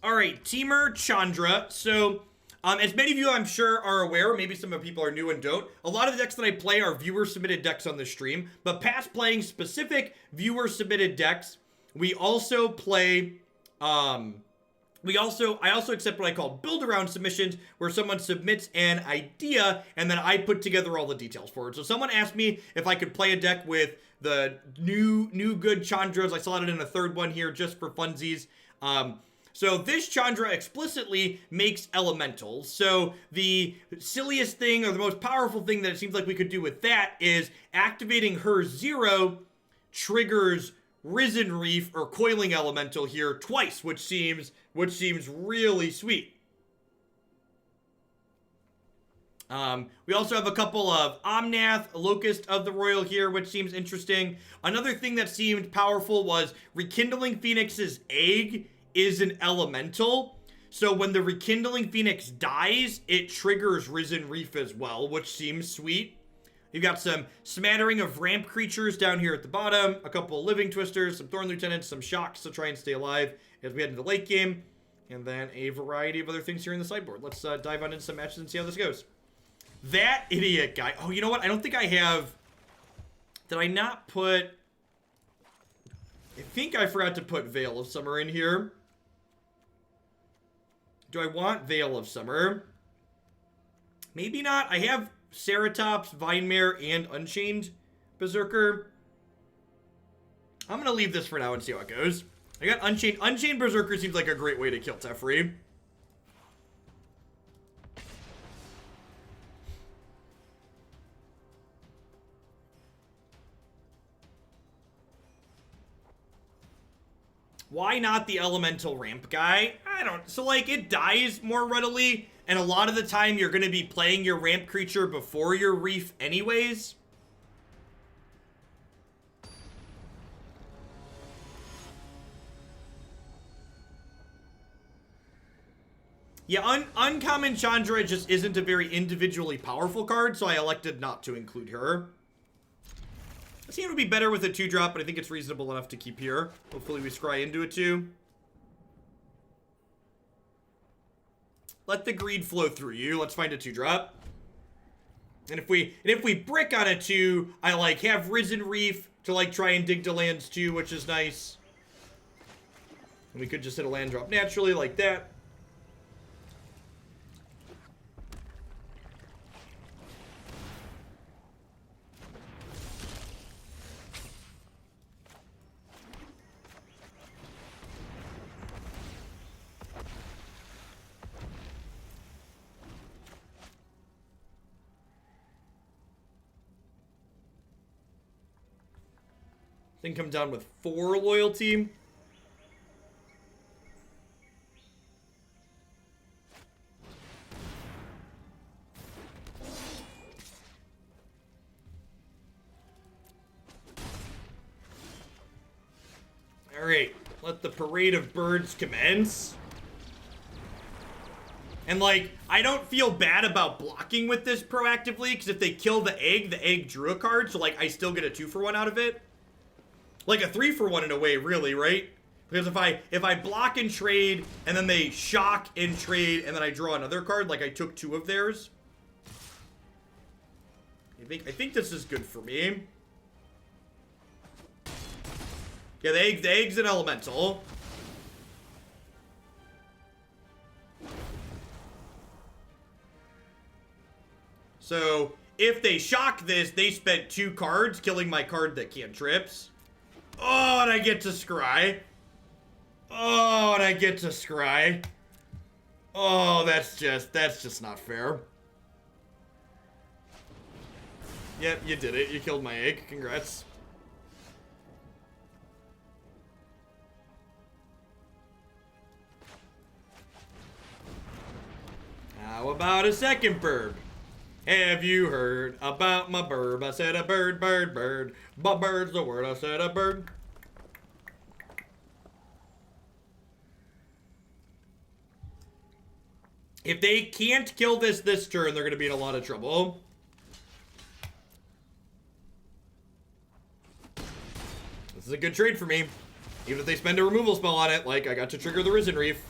All right, Temur, Chandra. So, as many of you I'm sure are aware, maybe some of people are new and don't, a lot of the decks that I play are viewer-submitted decks on the stream, but past playing specific viewer-submitted decks, we also play, I also accept what I call build-around submissions, where someone submits an idea, and then I put together all the details for it. So someone asked me if I could play a deck with the new good Chandras. I slotted in a third one here just for funsies. So this Chandra explicitly makes elementals. So the silliest thing, or the most powerful thing that it seems like we could do with that is activating her 0 triggers Risen Reef or Coiling Elemental here twice, which seems really sweet. We also have a couple of Omnath, Locus of the Roil here, which seems interesting. Another thing that seemed powerful was Rekindling Phoenix's egg is an elemental. So when the Rekindling Phoenix dies, it triggers Risen Reef as well, which seems sweet. You've got some smattering of ramp creatures down here at the bottom, a couple of living twisters, some Thorn Lieutenants, some shocks to try and stay alive as we head into the late game, and then a variety of other things here in the sideboard. Let's dive on into some matches and see how this goes. That idiot guy. Oh, you know what? I don't think I have... Did I not put... I think I forgot to put Veil of Summer in here. Do I want Veil of Summer? Maybe not. I have Ceratops, Vine Mare, and Unchained Berserker. I'm going to leave this for now and see how it goes. I got Unchained. Unchained Berserker seems like a great way to kill Teferi. Why not the elemental ramp guy? I don't... So, like, it dies more readily, and a lot of the time you're going to be playing your ramp creature before your reef anyways. Yeah, Uncommon Chandra just isn't a very individually powerful card, so I elected not to include her. I think it would be better with a 2-drop, but I think it's reasonable enough to keep here. Hopefully we scry into it too. Let the greed flow through you. Let's find a 2-drop. And if we brick on a 2, I like have Risen Reef to like try and dig to lands too, which is nice. And we could just hit a land drop naturally like that. Then come down with 4 loyalty. Alright, let the parade of birds commence. And like, I don't feel bad about blocking with this proactively, because if they kill the egg drew a card, so like I still get a 2-for-1 out of it. Like a 3-for-1 in a way, really, right? Because if I block and trade, and then they shock and trade, and then I draw another card, like I took 2 of theirs. I think this is good for me. Yeah, the egg's an elemental. So, if they shock this, they spent 2 cards, killing my card that cantrips. Oh, and I get to scry. Oh, and I get to scry. Oh, that's just not fair. Yep, you did it. You killed my egg. Congrats. How about a second bird? Have you heard about my bird? I said a bird, bird, bird. But bird's the word. I said a bird. If they can't kill this turn, they're going to be in a lot of trouble. This is a good trade for me. Even if they spend a removal spell on it, like I got to trigger the Risen Reef.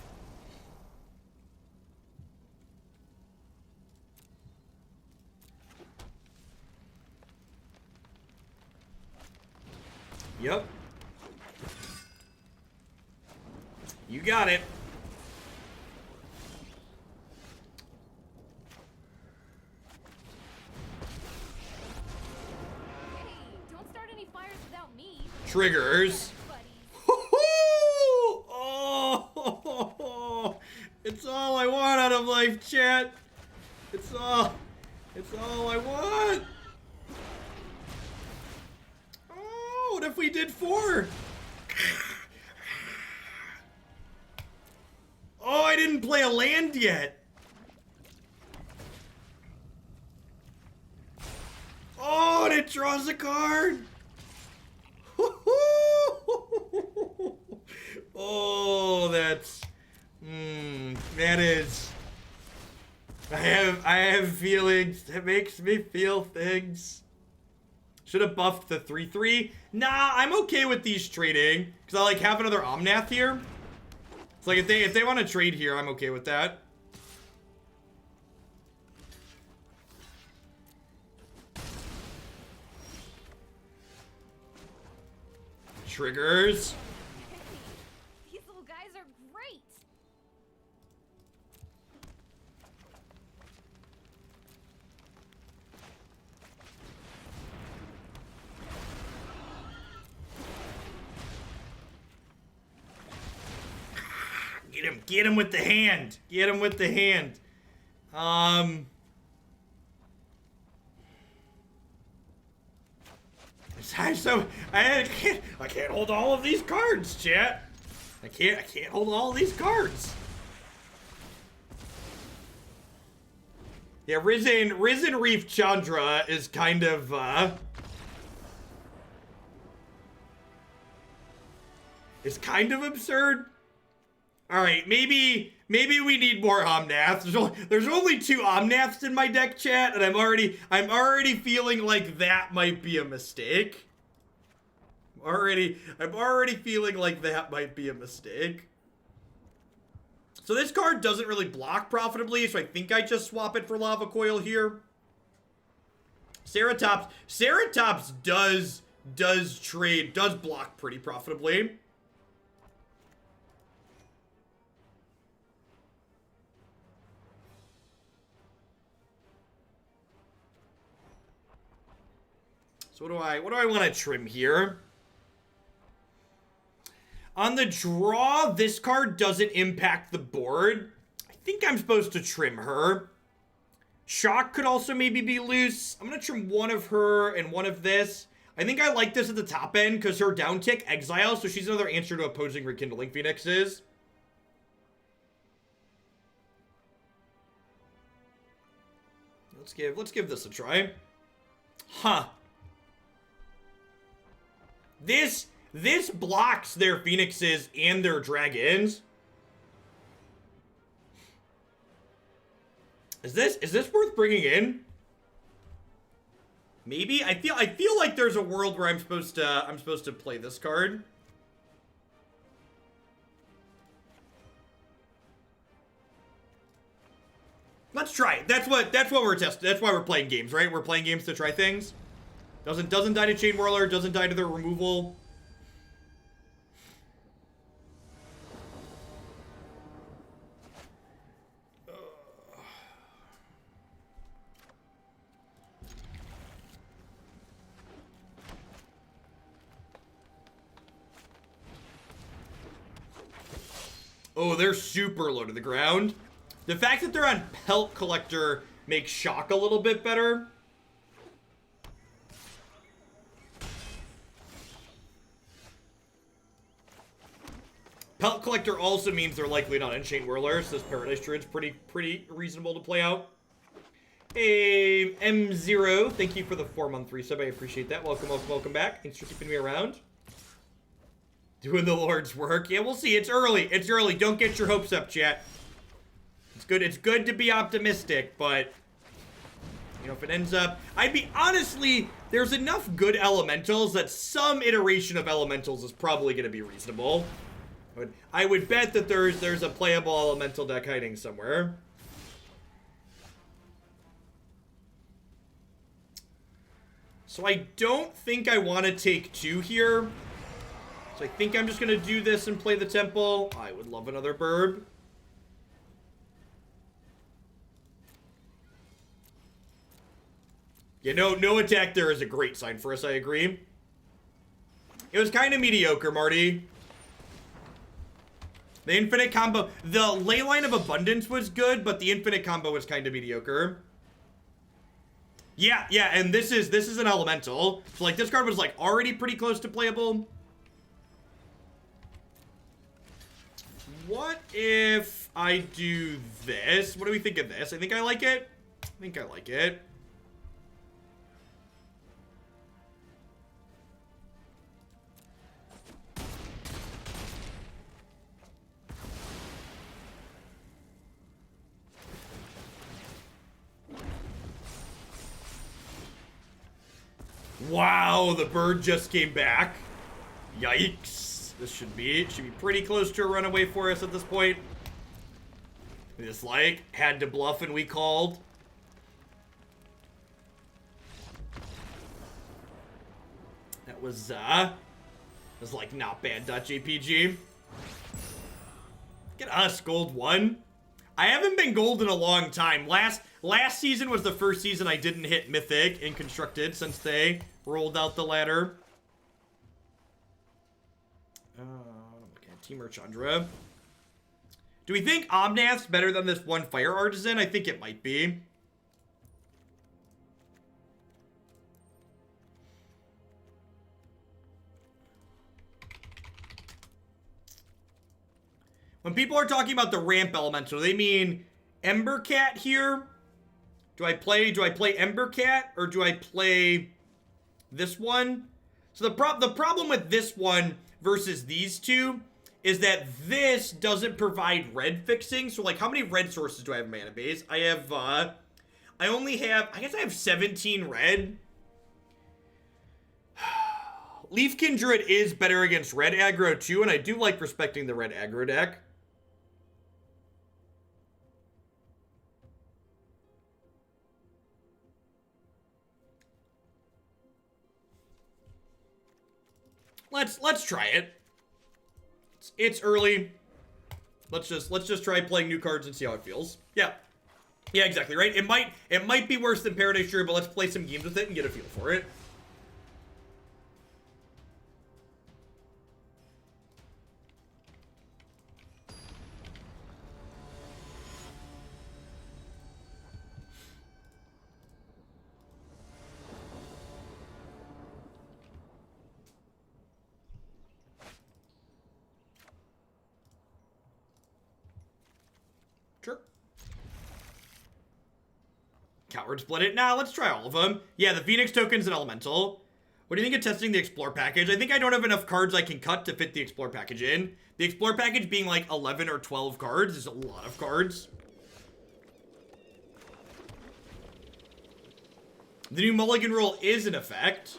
Yep. You got it. Hey, don't start any fires without me. Triggers. Oh, it's all I want out of life, chat. It's all I want. Oh, what if we did 4? Oh, I didn't play a land yet. Oh, and it draws a card. Oh, that's that is. I have feelings. That makes me feel things. Should have buffed the 3/3. Nah, I'm okay with these trading because I like have another Omnath here. It's like if they want to trade here, I'm okay with that. Triggers. These little guys are great. Get him with the hand. Get him with the hand. I can't hold all of these cards, chat. I can't hold all of these cards. Yeah, Risen Reef Chandra is kind of is kind of absurd. All right, maybe we need more Omnaths. There's only 2 Omnaths in my deck, chat, and I'm already feeling like that might be a mistake. I'm already feeling like that might be a mistake. So this card doesn't really block profitably, so I think I just swap it for Lava Coil here. Ceratops does block pretty profitably. So what do I want to trim here? On the draw, this card doesn't impact the board. I think I'm supposed to trim her. Shock could also maybe be loose. I'm going to trim one of her and one of this. I think I like this at the top end because her down tick exile, so she's another answer to opposing Rekindling Phoenixes. Let's give this a try. Huh. This blocks their Phoenixes and their Dragons. Is this worth bringing in? Maybe. I feel like there's a world where I'm supposed to play this card. Let's try it. That's what we're testing. That's why we're playing games, right? We're playing games to try things. Doesn't die to Chain Whirler, doesn't die to their removal. Oh, they're super low to the ground. The fact that they're on Pelt Collector makes Shock a little bit better. Pelt Collector also means they're likely not Unchained Whirler, so this Paradise Druid's pretty reasonable to play out. Hey, M0, thank you for the 4-month resub. I appreciate that. Welcome back. Thanks for keeping me around. Doing the Lord's work. Yeah, we'll see. It's early. Don't get your hopes up, chat. It's good to be optimistic, but you know, if it ends up, honestly, there's enough good elementals that some iteration of elementals is probably going to be reasonable. I would bet that there's a playable elemental deck hiding somewhere. So I don't think I want to take 2 here. So I think I'm just going to do this and play the temple. I would love another burb. Yeah, no attack there is a great sign for us, I agree. It was kind of mediocre, Marty. The infinite combo, the Leyline of Abundance was good, but the infinite combo was kind of mediocre. Yeah, and this is an elemental. So like this card was like already pretty close to playable. What if I do this? What do we think of this? I think I like it. I think I like it. Wow, the bird just came back. Yikes. This should be pretty close to a runaway for us at this point. We just like had to bluff and we called. That was like not bad .jpg. Get us gold 1. I haven't been gold in a long time. Last season was the first season I didn't hit Mythic in Constructed since they rolled out the ladder. Okay, Temur Chandra. Do we think Omnath's better than this one Fire Artisan? I think it might be. When people are talking about the ramp elemental, they mean Embercat here. Do I play Embercat or do I play this one? So the problem with this one versus these two is that this doesn't provide red fixing. So like how many red sources do I have in mana base? I have I guess I have 17 red. Leafkin Druid is better against red aggro too, and I do like respecting the red aggro deck. Let's try it. It's early. Let's just try playing new cards and see how it feels. Yeah, exactly right. It might be worse than Paradise Druid, but let's play some games with it and get a feel for it. Coward split it. Nah, let's try all of them. Yeah, the Phoenix token's an elemental. What do you think of testing the Explore package? I think I don't have enough cards I can cut to fit the Explore package in. The Explore package being like 11 or 12 cards is a lot of cards. The new mulligan rule is in effect.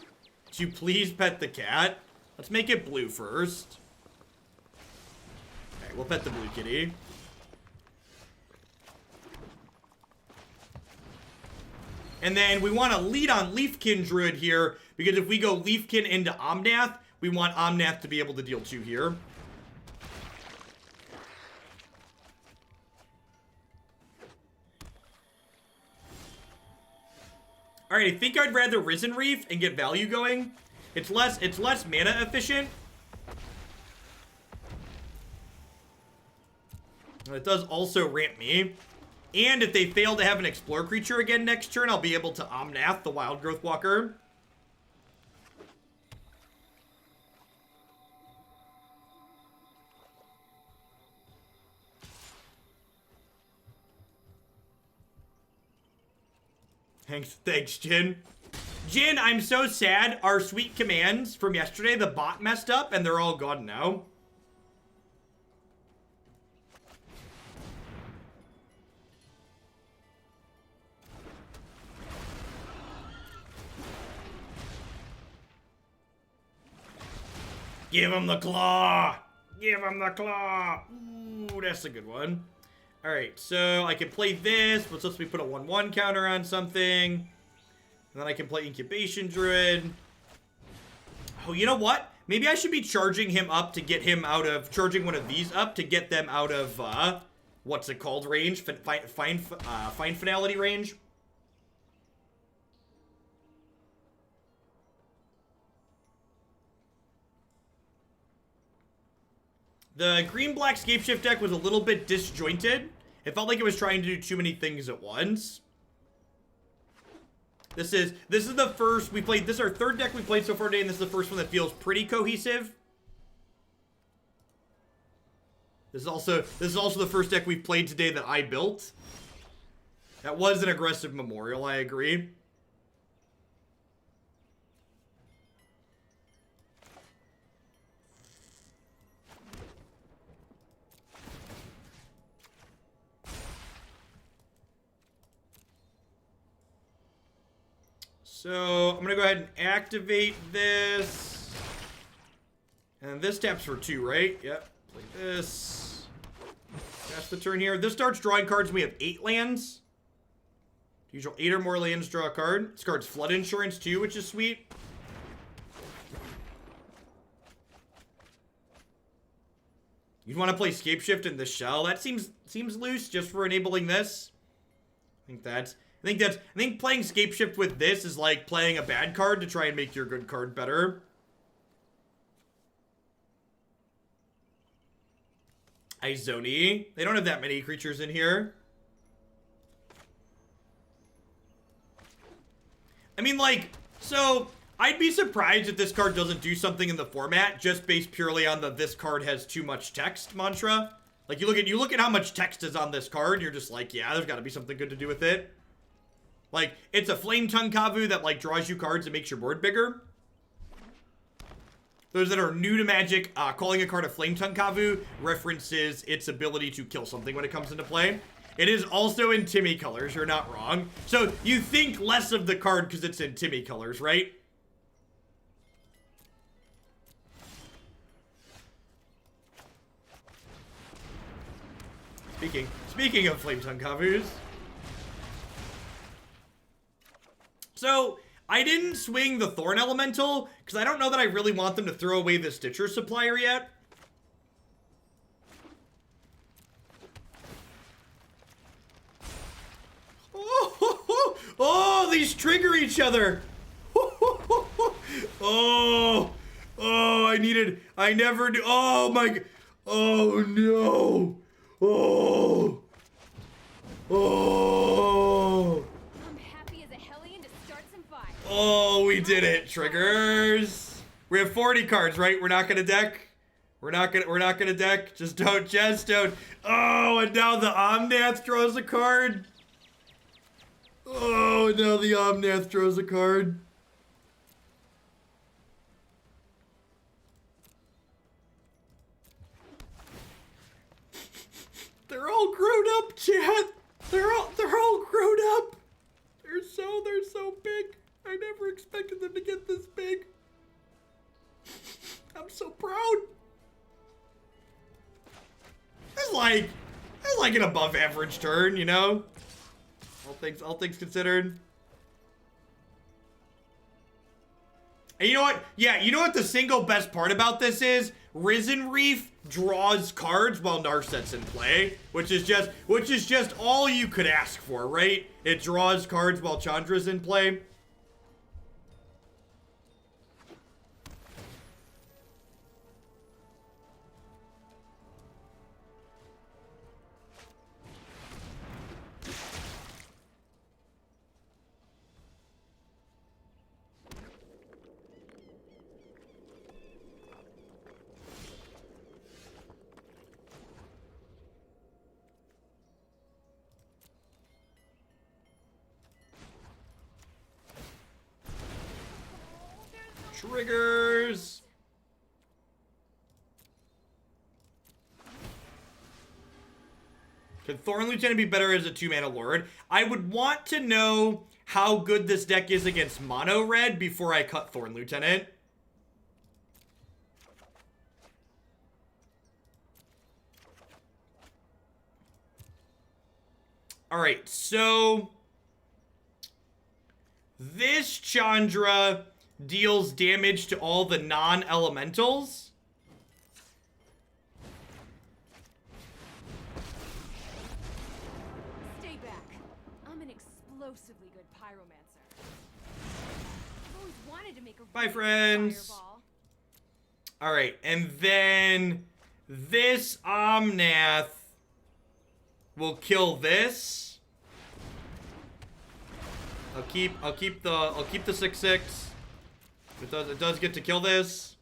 To please pet the cat. Let's make it blue first. Alright, we'll pet the blue kitty. And then we want to lead on Leafkin Druid here, because if we go Leafkin into Omnath, we want Omnath to be able to deal 2 here. Alright, I think I'd rather Risen Reef and get value going. It's less mana efficient. It does also ramp me. And if they fail to have an Explore creature again next turn, I'll be able to Omnath the Wild Growth Walker. Thanks, Jin. Jin, I'm so sad. Our sweet commands from yesterday, the bot messed up, and they're all gone now. Give him the claw! Give him the claw! Ooh, that's a good one. Alright, so I can play this, but let's put a 1/1 counter on something. And then I can play Incubation Druid. Oh, you know what? Maybe I should be charging him up to get him out of, charging one of these up to get them out of, what's it called, range? Fine finality range? The green-black Scapeshift deck was a little bit disjointed. It felt like it was trying to do too many things at once. This is the first we played. This is our third deck we played so far today, and this is the first one that feels pretty cohesive. This is also the first deck we've played today that I built. That was an aggressive Memorial, I agree. So, I'm going to go ahead and activate this. And this taps for 2, right? Yep. Play this. That's the turn here. This starts drawing cards. We have 8 lands. Usual 8 or more lands, draw a card. This card's Flood Insurance too, which is sweet. You'd want to play Scapeshift in the shell. That seems loose just for enabling this. I think playing Scapeshift with this is like playing a bad card to try and make your good card better. Izoni. They don't have that many creatures in here. I mean, like, so I'd be surprised if this card doesn't do something in the format just based purely on the this card has too much text mantra. Like, you look at how much text is on this card, you're just like, yeah, there's got to be something good to do with it. Like, it's a Flame Tongue Kavu that, like, draws you cards and makes your board bigger. Those that are new to Magic, calling a card a Flame Tongue Kavu references its ability to kill something when it comes into play. It is also in Timmy colors, you're not wrong. So, you think less of the card because it's in Timmy colors, right? Speaking of Flame Tongue Kavus. So, I didn't swing the Thorn Elemental, because I don't know that I really want them to throw away the Stitcher Supplier yet. Oh, these trigger each other. Oh, I never do. Oh my, oh no. Oh. Oh, we did it. Triggers. We have 40 cards, right? We're not gonna deck. We're not gonna deck. Just don't. Oh, and now the Omnath draws a card. Oh, now the Omnath draws a card. They're all grown up, chat. They're all grown up. They're so big. I never expected them to get this big. I'm so proud. That's like an above average turn, you know? All things considered. And you know what? Yeah, you know what the single best part about this is? Risen Reef draws cards while Narset's in play, which is just all you could ask for, right? It draws cards while Chandra's in play. Triggers. Could Thorn Lieutenant be better as a 2-mana Lord? I would want to know how good this deck is against mono red before I cut Thorn Lieutenant. Alright, so this Chandra deals damage to all the non-elementals. Stay back. I'm an explosively good pyromancer. I've always wanted to make a Bye, really good friends. fireball. All right, and then this Omnath will kill this. I'll keep the 6/6. It does get to kill this.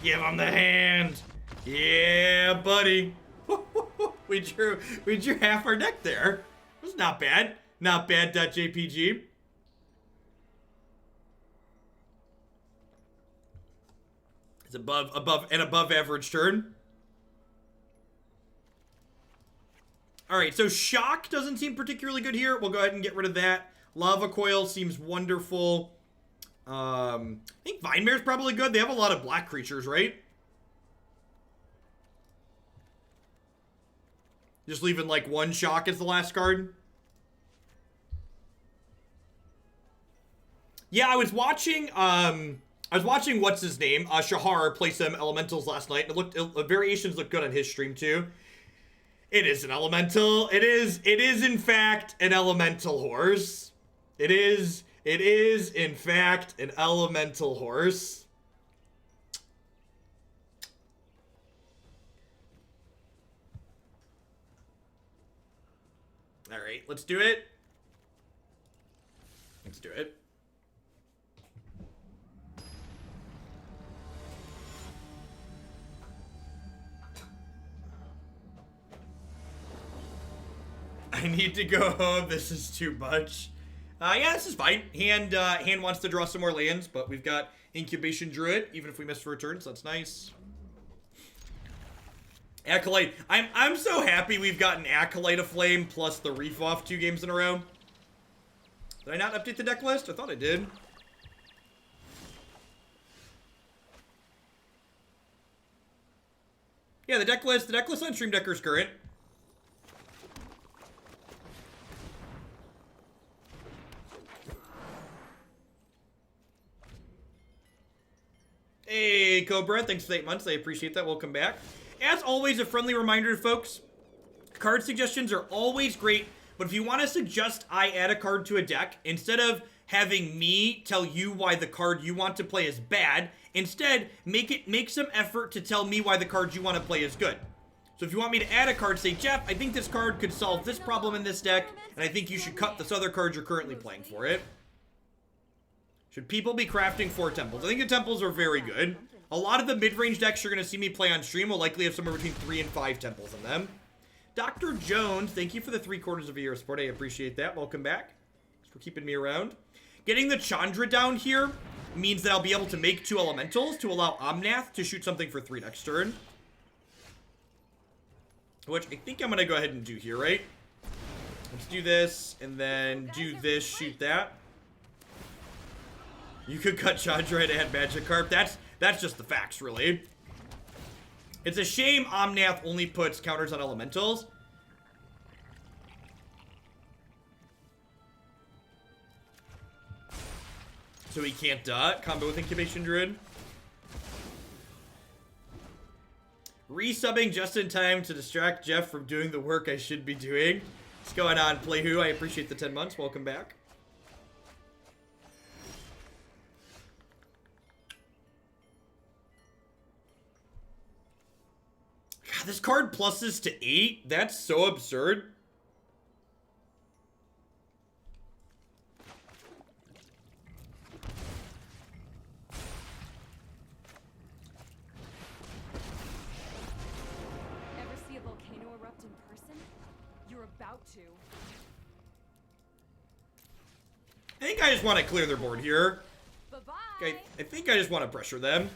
Give him the hand. Yeah, buddy. we drew half our deck there. It was not bad. Not bad. .jpg. It's above average turn. All right, so Shock doesn't seem particularly good here. We'll go ahead and get rid of that. Lava Coil seems wonderful. I think Vine Mare is probably good. They have a lot of black creatures, right? Just leaving like one Shock as the last card. Yeah, I was watching what's his name, Shahar play some elementals last night. Variations look good on his stream too. It is an elemental. It is in fact an elemental horse. It is in fact an elemental horse. All right, let's do it. Let's do it. I need to go home. This is too much. Yeah, this is fine. Hand wants to draw some more lands, but we've got Incubation Druid, even if we miss for a turn, so that's nice. Acolyte. I'm so happy we've gotten Acolyte of Flame plus the Reef off 2 games in a row. Did I not update the deck list? I thought I did. Yeah, the deck list on Stream Decker's current. Hey, Cobra, thanks for the 8 months. I appreciate that. Welcome back. As always, a friendly reminder to folks, card suggestions are always great, but if you want to suggest I add a card to a deck, instead of having me tell you why the card you want to play is bad, instead, make some effort to tell me why the card you want to play is good. So if you want me to add a card, say, Jeff, I think this card could solve this problem in this deck, and I think you should cut this other card you're currently playing for it. Should people be crafting 4 temples? I think the temples are very good. A lot of the mid-range decks you're going to see me play on stream will likely have somewhere between 3 and 5 temples in them. Dr. Jones, thank you for the 3/4 of a year support. I appreciate that. Welcome back. Thanks for keeping me around. Getting the Chandra down here means that I'll be able to make 2 elementals to allow Omnath to shoot something for 3 next turn. Which I think I'm going to go ahead and do here, right? Let's do this, and then do this, shoot that. You could cut Chandra and add Magikarp. That's just the facts, really. It's a shame Omnath only puts counters on elementals. So he can't combo with Incubation Druid. Resubbing just in time to distract Jeff from doing the work I should be doing. What's going on, Play Who? I appreciate the 10 months. Welcome back. God, this card pluses to 8? That's so absurd. Ever see a volcano erupt in person? You're about to. I think I just want to clear their board here. Bye-bye. Okay, I think I just want to pressure them.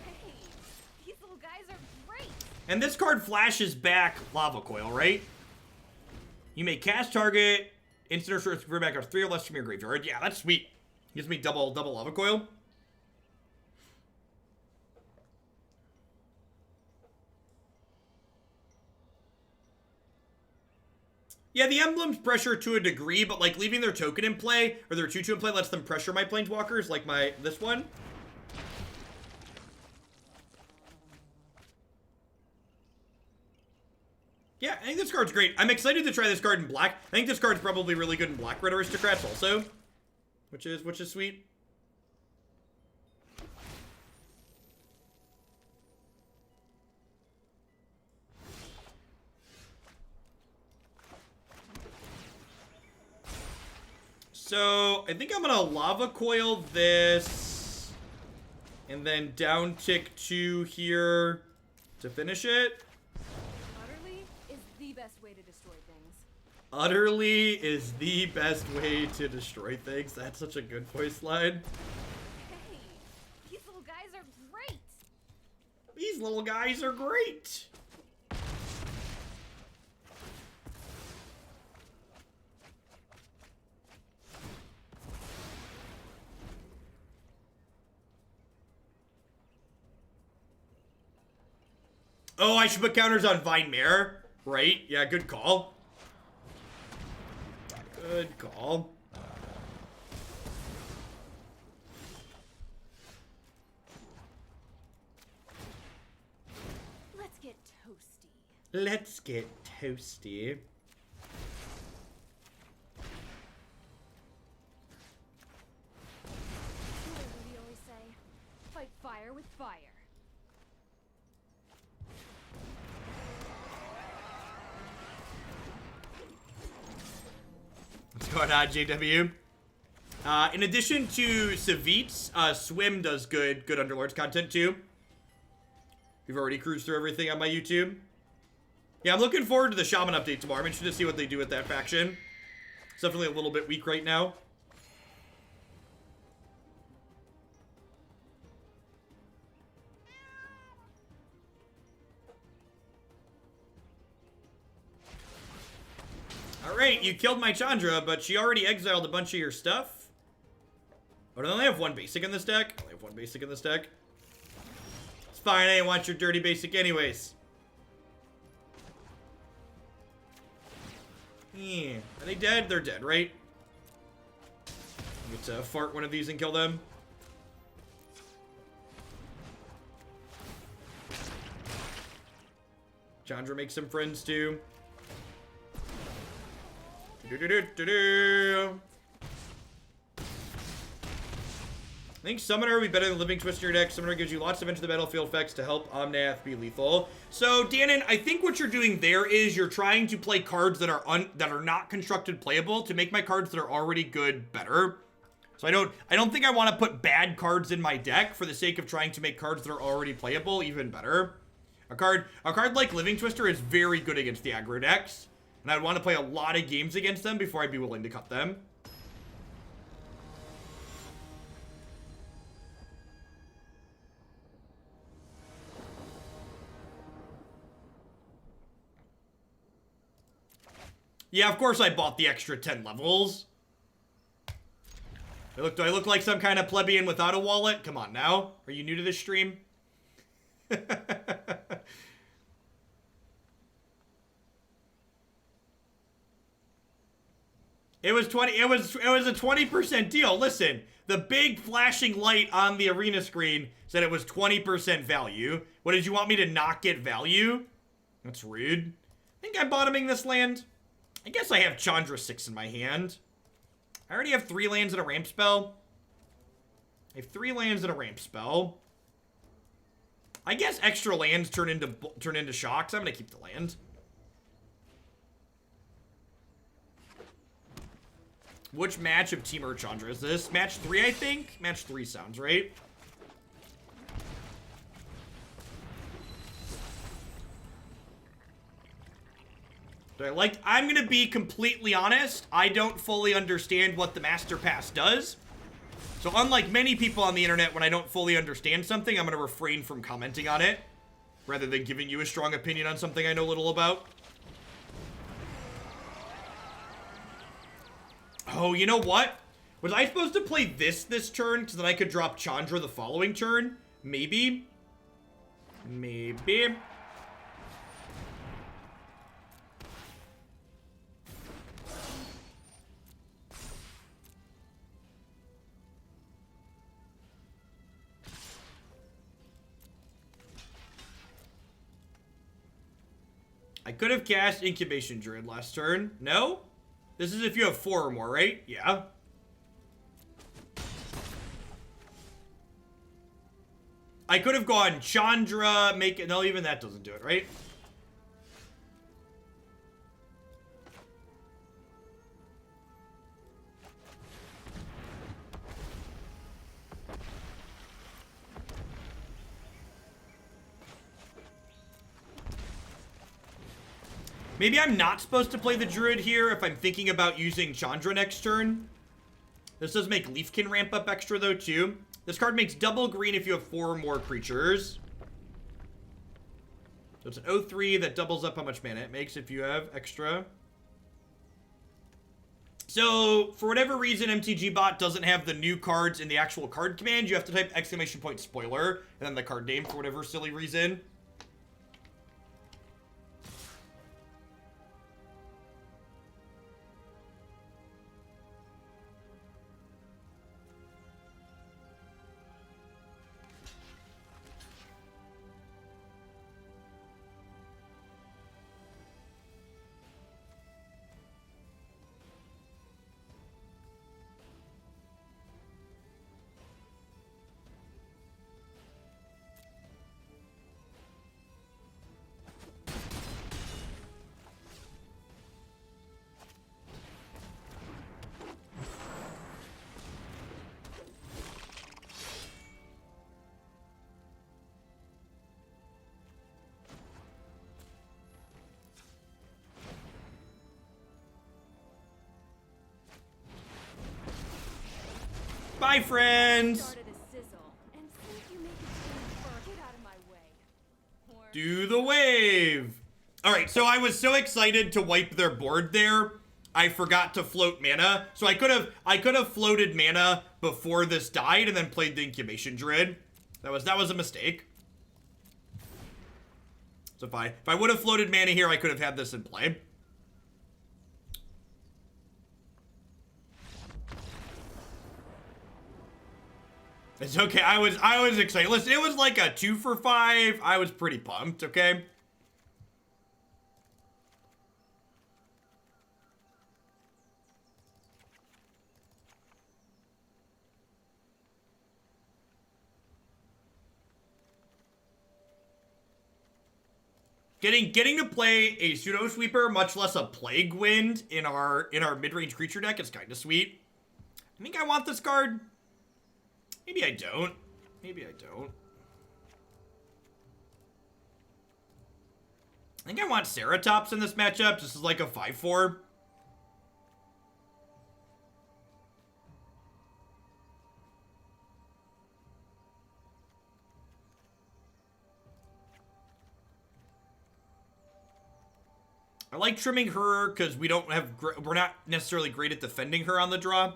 Hey, these little guys are great. And this card flashes back Lava Coil, right? You may cast target, instant or short back cards 3 or less from your graveyard. Yeah, that's sweet. Gives me double Lava Coil. Yeah, the emblems pressure to a degree, but like leaving their token in play or their 2/2 in play lets them pressure my planeswalkers, like this one. Yeah, I think this card's great. I'm excited to try this card in black. I think this card's probably really good in black red aristocrats also, which is sweet. So I think I'm gonna Lava Coil this, and then down tick 2 here to finish it. Utterly is the best way to destroy things. Utterly is the best way to destroy things. That's such a good voice line. Hey, these little guys are great. These little guys are great. Oh, I should put counters on Vine Mare, right? Yeah, good call. Good call. Let's get toasty. Let's get toasty. What do we always say? Fight fire with fire. What's going on, JW? In addition to Savit's, Swim does good Underlords content too. We've already cruised through everything on my YouTube. Yeah, I'm looking forward to the Shaman update tomorrow. I'm interested to see what they do with that faction. It's definitely a little bit weak right now. Alright, you killed my Chandra, but she already exiled a bunch of your stuff. Oh, do they only have one basic in this deck? I only have one basic in this deck. It's fine, I didn't want your dirty basic anyways. Yeah. Are they dead? They're dead, right? Get to fart one of these and kill them. Chandra makes some friends too. I think Summoner would be better than Living Twist in your deck. Summoner gives you lots of enter the battlefield effects to help Omnath be lethal. So, Danon, I think what you're doing there is you're trying to play cards that are not constructed playable to make my cards that are already good better. So I don't think I want to put bad cards in my deck for the sake of trying to make cards that are already playable even better. A card like Living Twister is very good against the aggro decks. And I'd want to play a lot of games against them before I'd be willing to cut them. Yeah, of course I bought the extra 10 levels. Do I look like some kind of plebeian without a wallet? Come on now. Are you new to this stream? It was a 20% deal. Listen, the big flashing light on the arena screen said it was 20% value. What, did you want me to not get value? That's rude. I think I'm bottoming this land. I guess I have Chandra 6 in my hand. I already have 3 lands and a ramp spell. I have 3 lands and a ramp spell. I guess extra lands turn into shocks. I'm gonna keep the land. Which match of Temur Chandra is this? Match 3, I think? Match 3 sounds right. I'm gonna be completely honest. I don't fully understand what the Master Pass does. So unlike many people on the internet, when I don't fully understand something, I'm gonna refrain from commenting on it, rather than giving you a strong opinion on something I know little about. Oh, you know what? Was I supposed to play this turn so that I could drop Chandra the following turn? Maybe. Maybe. I could have cast Incubation Druid last turn. No? This is if you have 4 or more, right? Yeah. I could have gone Chandra, make it... No, even that doesn't do it, right? Maybe I'm not supposed to play the Druid here if I'm thinking about using Chandra next turn. This does make Leafkin ramp up extra, though, too. This card makes double green if you have 4 or more creatures. So it's an 0-3 that doubles up how much mana it makes if you have extra. So, for whatever reason, MTG Bot doesn't have the new cards in the actual card command. You have to type ! spoiler and then the card name for whatever silly reason. Bye, friends. Do the wave. All right, so I was so excited to wipe their board there, I forgot to float mana. So I could have floated mana before this died and then played the Incubation Druid. That was a mistake. So if I would have floated mana here, I could have had this in play. It's okay. I was excited. Listen, it was like a 2 for 5. I was pretty pumped, okay? Getting to play a Pseudo Sweeper, much less a Plague Wind in our mid-range creature deck is kind of sweet. I think I want this card. Maybe I don't. Maybe I don't. I think I want Ceratops in this matchup. This is like a 5-4. I like trimming her because we're not necessarily great at defending her on the draw.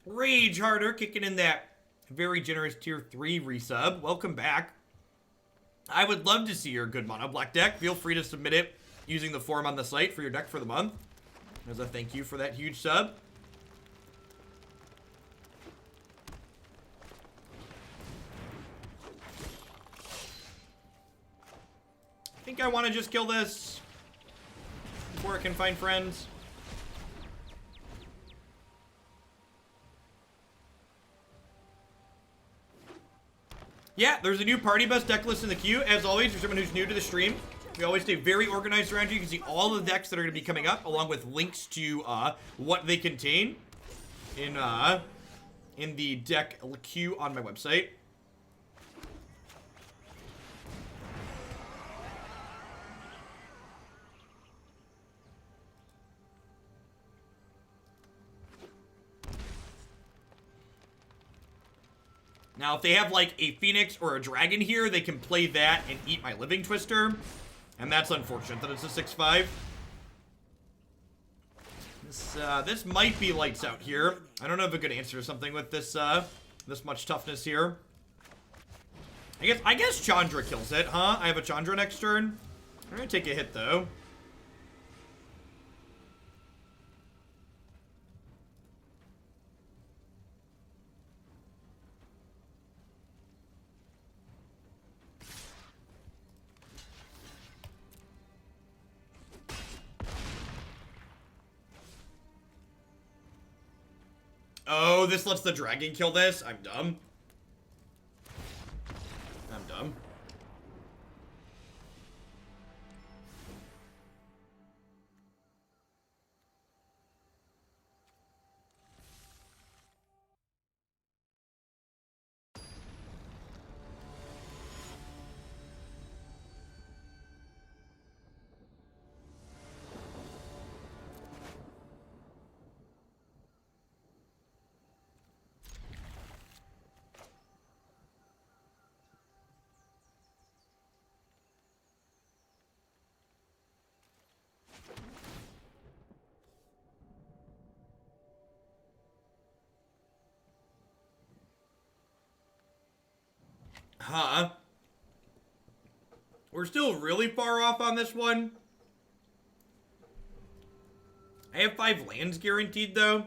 Rage Harder kicking in that very generous tier 3 resub. Welcome back. I would love to see your good mono black deck. Feel free to submit it using the form on the site for your deck for the month. As a thank you for that huge sub. I think I want to just kill this before it can find friends. Yeah, there's a new party bus deck list in the queue. As always, for someone who's new to the stream, we always stay very organized around you. You can see all the decks that are going to be coming up, along with links to what they contain in the deck queue on my website. Now, if they have, like, a Phoenix or a Dragon here, they can play that and eat my Living Twister. And that's unfortunate that it's a 6-5. This might be lights out here. I don't know if a good answer to something with this this much toughness here. I guess Chandra kills it, huh? I have a Chandra next turn. I'm gonna take a hit though. Oh, this lets the dragon kill this? I'm dumb. I'm dumb. Huh. We're still really far off on this one. I have 5 lands guaranteed, though.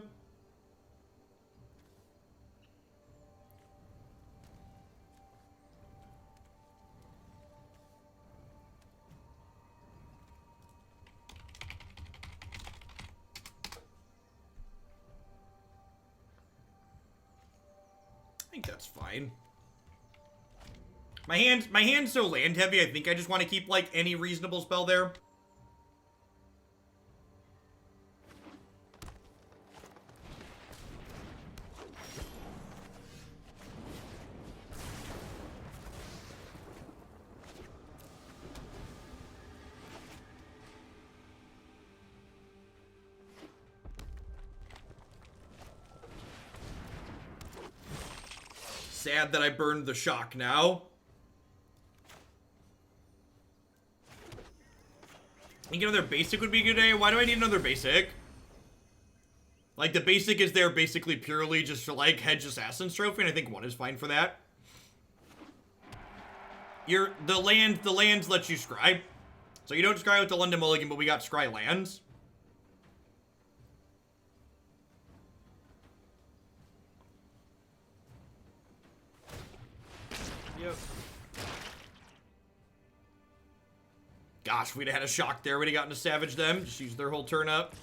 I think that's fine. My hand's so land heavy, I think I just want to keep, like, any reasonable spell there. Sad that I burned the shock now. I think another basic would be a good day. Why do I need another basic? Like, the basic is there basically purely just for, like, Hedge Assassin's Trophy, and I think 1 is fine for that. The lands let you scry. So you don't scry with the London Mulligan, but we got scry lands. Yep. Gosh, we'd have had a shock there. We'd have gotten to savage them. Just use their whole turn up.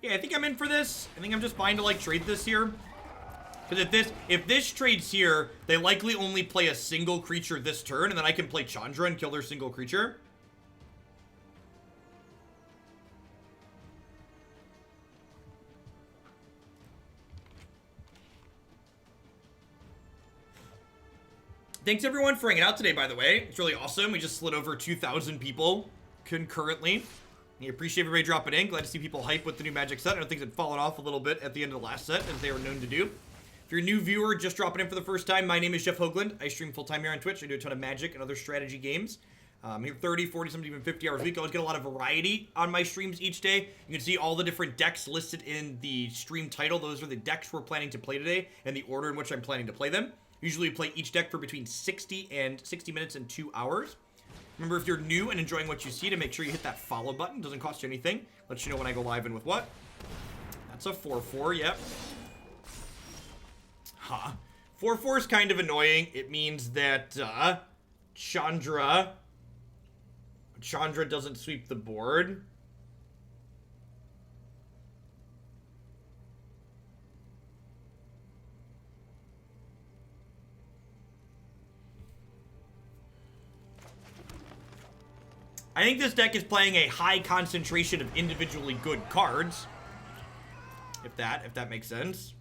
Yeah, I think I'm in for this. I think I'm just fine to, like, trade this here. Because if this trades here, they likely only play a single creature this turn, and then I can play Chandra and kill their single creature. Thanks everyone for hanging out today, by the way. It's really awesome. We just slid over 2,000 people concurrently. I appreciate everybody dropping in. Glad to see people hype with the new Magic set. I know things had fallen off a little bit at the end of the last set, as they were known to do. If you're a new viewer just dropping in for the first time, my name is Jeff Hoagland. I stream full-time here on Twitch. I do a ton of Magic and other strategy games. I'm here 30, 40, sometimes even 50 hours a week. I always get a lot of variety on my streams each day. You can see all the different decks listed in the stream title. Those are the decks we're planning to play today and the order in which I'm planning to play them. Usually play each deck for between 60 minutes and 2 hours. Remember, if you're new and enjoying what you see, to make sure you hit that follow button. Doesn't cost you anything. Lets you know when I go live and with what. That's a 4/4, yep. Huh. 4/4 is kind of annoying. It means that Chandra doesn't sweep the board. I think this deck is playing a high concentration of individually good cards. If that makes sense.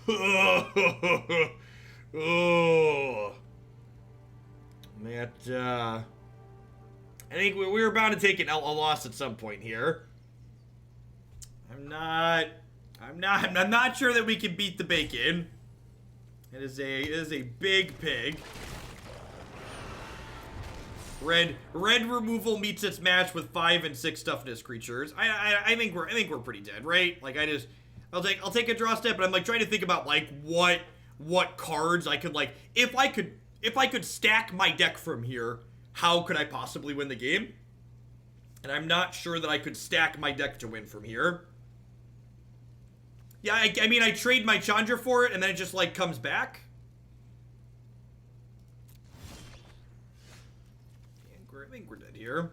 Oh. I think we were bound to take a loss at some point here. I'm not sure that we can beat the bacon. It is a big pig. Red removal meets its match with 5 and 6 toughness creatures. I think we're pretty dead, right? Like I'll take a draw step, but I'm like trying to think about like what cards I could like if I could stack my deck from here, how could I possibly win the game? And I'm not sure that I could stack my deck to win from here. Yeah, I mean, I trade my Chandra for it, and then it just, like, comes back. I think we're dead here.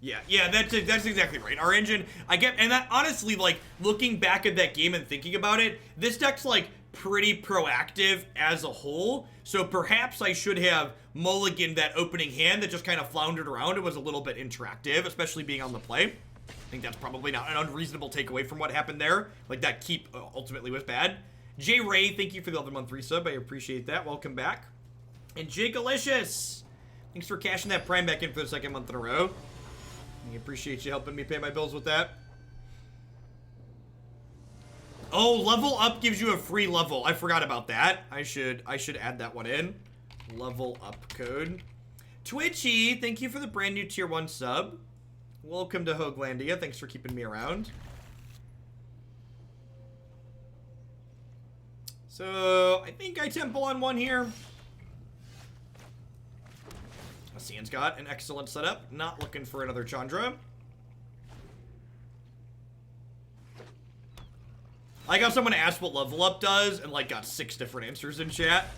Yeah, that's exactly right. Our engine, and that, honestly, like, looking back at that game and thinking about it, this deck's, like, pretty proactive as a whole, so perhaps I should have mulliganed that opening hand that just kind of floundered around. It was a little bit interactive, especially being on the play. I think that's probably not an unreasonable takeaway from what happened there. Like, that keep ultimately was bad. J. Ray, thank you for the 11-month resub. I appreciate that. Welcome back. And Jigalicious, thanks for cashing that Prime back in for the 2nd month in a row. I appreciate you helping me pay my bills with that. Oh, level up gives you a free level. I forgot about that. I should add that one in. Level up code. Twitchy, thank you for the brand new tier 1 sub. Welcome to Hoaglandia. Thanks for keeping me around. So, I think I temple on one here. Asian's got an excellent setup. Not looking for another Chandra. I got someone asked what level up does and like got 6 different answers in chat.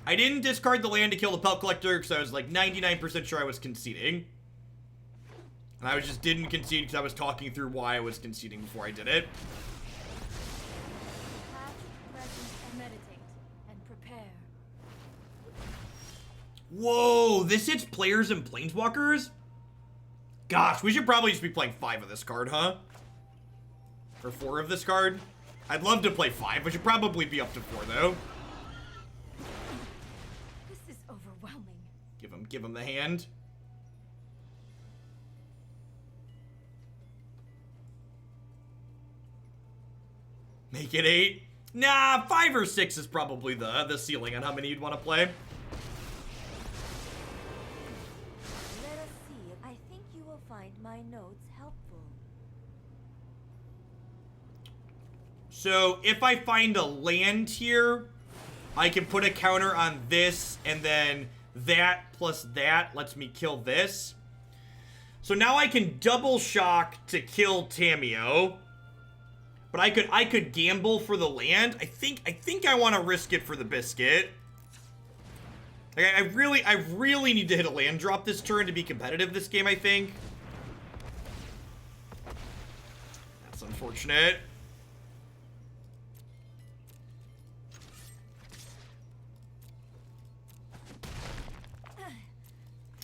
I didn't discard the land to kill the Pelt Collector because I was like 99% sure I was conceding. And I just didn't concede because I was talking through why I was conceding before I did it. Past, present, and meditate, and prepare. Whoa, this hits players and planeswalkers? Gosh, we should probably just be playing 5 of this card, huh? Or 4 of this card? I'd love to play 5. I should probably be up to 4, though. This is overwhelming. Give him the hand. Make it 8. Nah, 5 or 6 is probably the ceiling on how many you'd want to play. Let us see. I think you will find my notes helpful. So, if I find a land here, I can put a counter on this, and then that plus that lets me kill this. So now I can double shock to kill Tamiyo. But I could gamble for the land. I think I want to risk it for the biscuit. Like, I really need to hit a land drop this turn to be competitive this game, I think. That's unfortunate.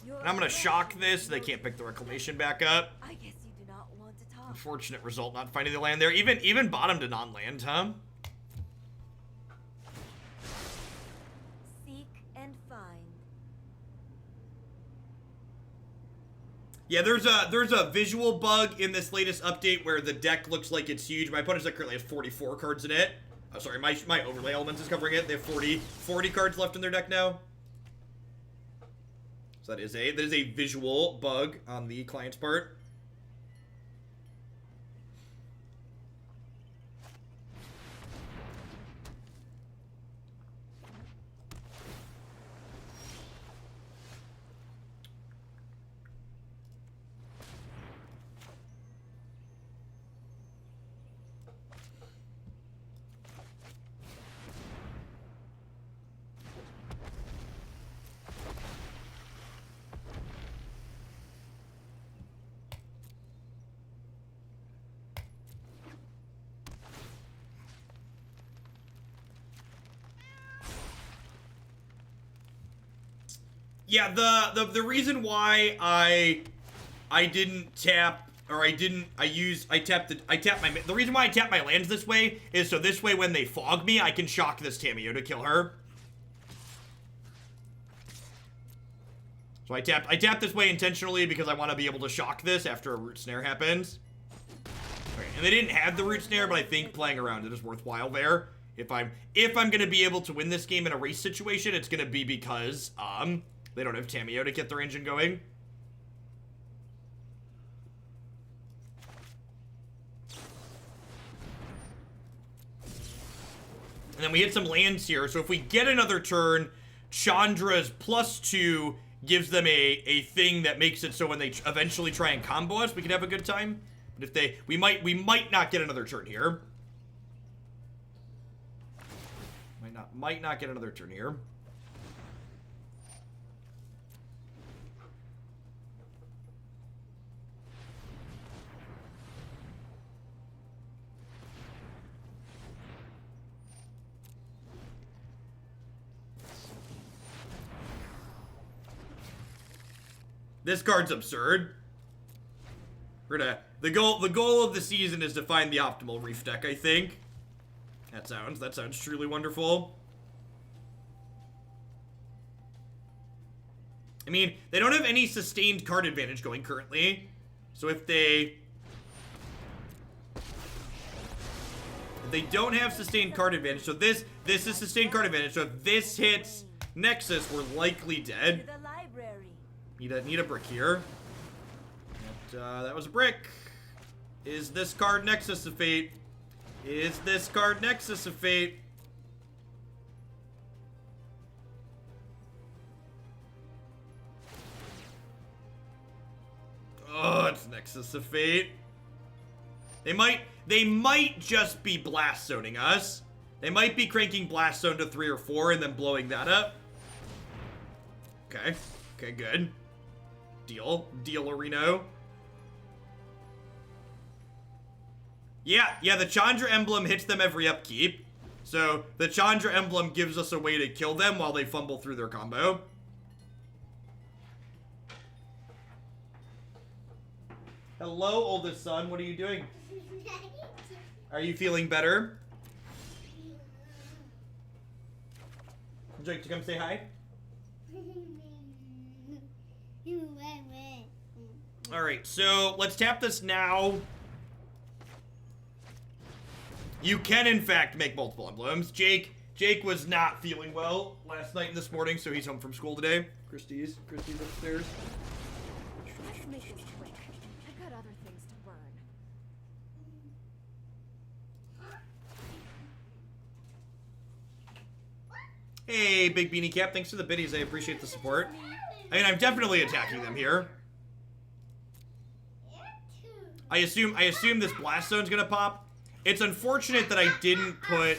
And I'm gonna shock this so they can't pick the Reclamation back up. I guess you do not want to talk. Unfortunate result not finding the land there. Even bottom to non-land, huh? Seek and find. Yeah, there's a visual bug in this latest update where the deck looks like it's huge. My opponent's deck currently has 44 cards in it. Oh, sorry, my overlay elements is covering it. They have 40 cards left in their deck now. So that is a visual bug on the client's part. Yeah, the reason why I didn't tap or I didn't, I tapped the reason why I tap my lands this way is so this way when they fog me, I can shock this Tamiyo to kill her. So I tapped this way intentionally because I want to be able to shock this after a root snare happens. Okay, and they didn't have the root snare, but I think playing around it is worthwhile there. If I'm gonna be able to win this game in a race situation, it's gonna be because they don't have Tamiyo to get their engine going. And then we hit some lands here, so if we get another turn, Chandra's +2 gives them a thing that makes it so when they eventually try and combo us, we can have a good time. But if we might not get another turn here. Might not get another turn here. This card's absurd. We're gonna the goal of the season is to find the optimal Reef deck, I think. That sounds truly wonderful. I mean, they don't have any sustained card advantage going currently. So if they don't have sustained card advantage, so this is sustained card advantage. So if this hits Nexus, we're likely dead. The library. Need a brick here. That was a brick. Is this card Nexus of Fate? Is this card Nexus of Fate? Oh, it's Nexus of Fate. They might just be blast zoning us. They might be cranking blast zone to 3 or 4 and then blowing that up. Okay. Okay, good. Deal, Areno. Yeah, the Chandra emblem hits them every upkeep. So the Chandra emblem gives us a way to kill them while they fumble through their combo. Hello, oldest son. What are you doing? Are you feeling better? Would you like to come say hi? Alright, so let's tap this now. You can, in fact, make multiple emblems. Jake was not feeling well last night and this morning, so he's home from school today. Christy's upstairs. Let's make this quick. I've got other things to burn. Hey, Big Beanie Cap, thanks for the biddies. I appreciate the support. I mean, I'm definitely attacking them here. I assume this blast zone's gonna pop. It's unfortunate that I didn't put.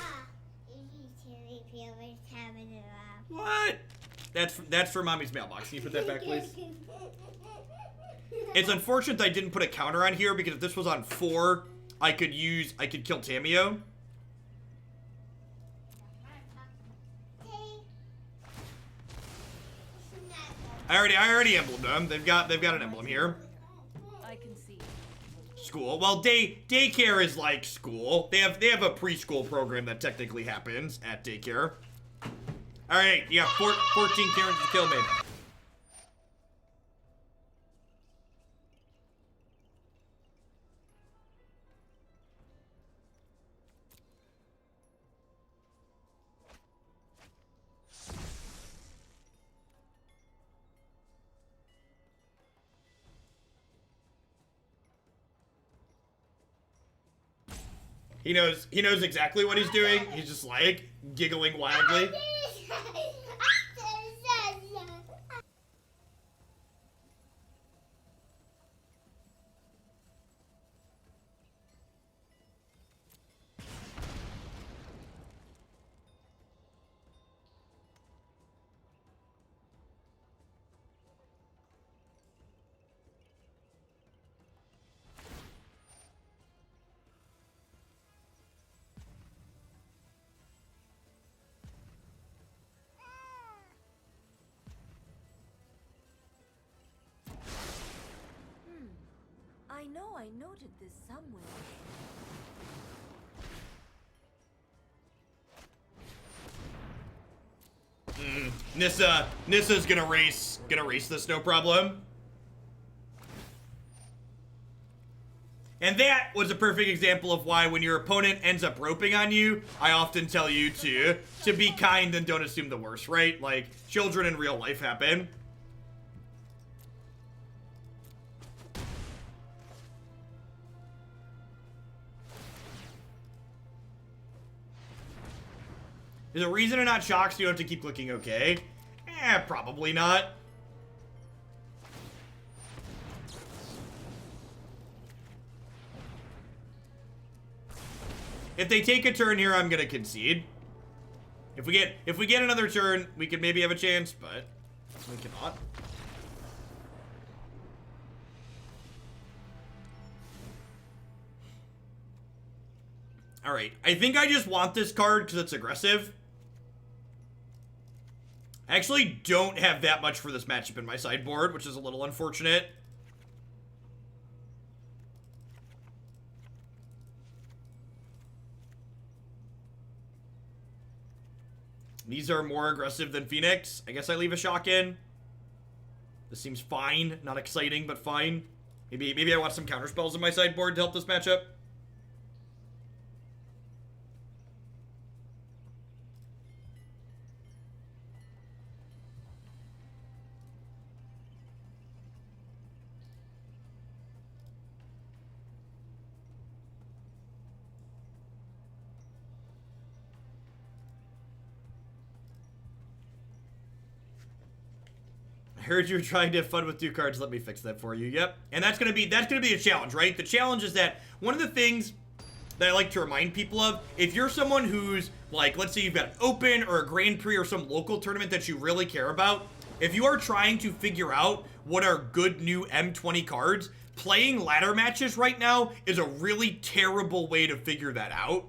What? That's for Mommy's mailbox. Can you put that back, please? It's unfortunate that I didn't put a counter on here because if this was on 4, I could kill Tamiyo. I already emblemed them. They've got an emblem here. I can see. School. Well, daycare is like school. They have a preschool program that technically happens at daycare. All right, you got 14 Karens to kill me. He knows exactly what he's doing. He's just like giggling wildly. know I noted this somewhere. Nissa's gonna race this, no problem. And that was a perfect example of why when your opponent ends up roping on you, I often tell you to be kind and don't assume the worst, right? Like, children in real life happen. There's a reason to not shock so you don't have to keep clicking okay. Probably not. If they take a turn here, I'm gonna concede. If we get another turn, we could maybe have a chance, but we cannot. All right, I think I just want this card because it's aggressive. I actually don't have that much for this matchup in my sideboard, which is a little unfortunate. These are more aggressive than Phoenix. I guess I leave a shock in. This seems fine. Not exciting, but fine. Maybe I want some counter spells in my sideboard to help this matchup. I heard you were trying to have fun with 2 cards. Let me fix that for you. Yep. And that's gonna be a challenge, right? The challenge is that one of the things that I like to remind people of, if you're someone who's like, let's say you've got an Open or a Grand Prix or some local tournament that you really care about, if you are trying to figure out what are good new M20 cards, playing ladder matches right now is a really terrible way to figure that out.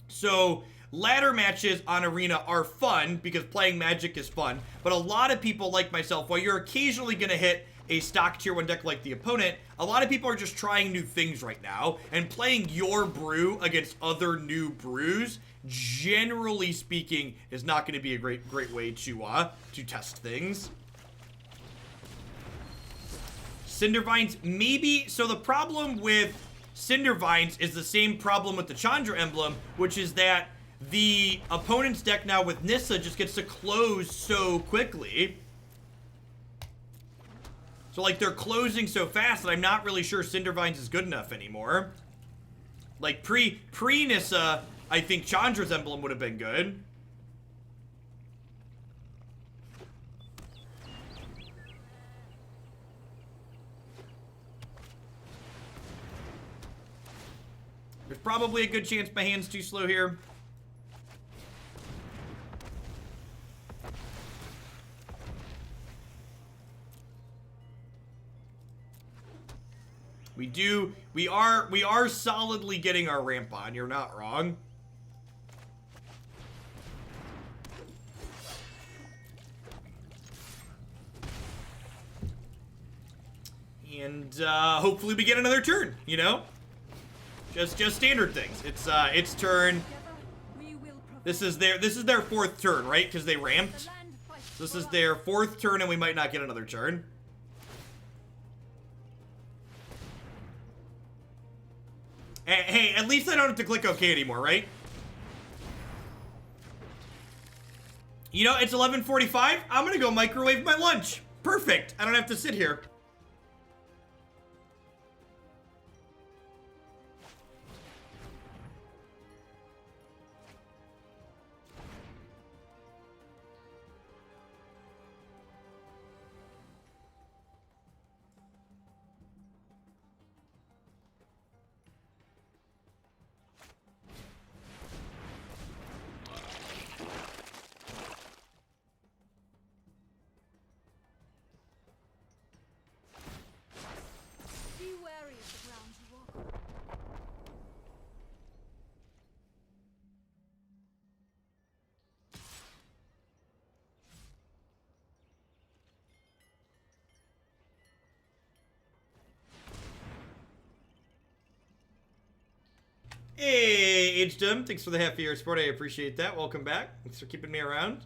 So ladder matches on Arena are fun because playing Magic is fun, but a lot of people like myself, while you're occasionally going to hit a stock tier 1 deck like the opponent, a lot of people are just trying new things right now, and playing your brew against other new brews, generally speaking, is not going to be a great way to test things. Cindervines, maybe. So the problem with Cindervines is the same problem with the Chandra emblem, which is that the opponent's deck now with Nissa just gets to close so quickly. So, like, they're closing so fast that I'm not really sure Cindervines is good enough anymore. Like, pre-Nissa, I think Chandra's emblem would have been good. There's probably a good chance my hand's too slow here. We are solidly getting our ramp on. You're not wrong. And hopefully we get another turn, you know? Just standard things. It's turn. This is their 4th turn, right? Because they ramped. This is their 4th turn and we might not get another turn. Hey, at least I don't have to click OK anymore, right? You know, it's 11:45. I'm gonna go microwave my lunch. Perfect. I don't have to sit here. Hey, Agedom, thanks for the half-year support. I appreciate that. Welcome back. Thanks for keeping me around.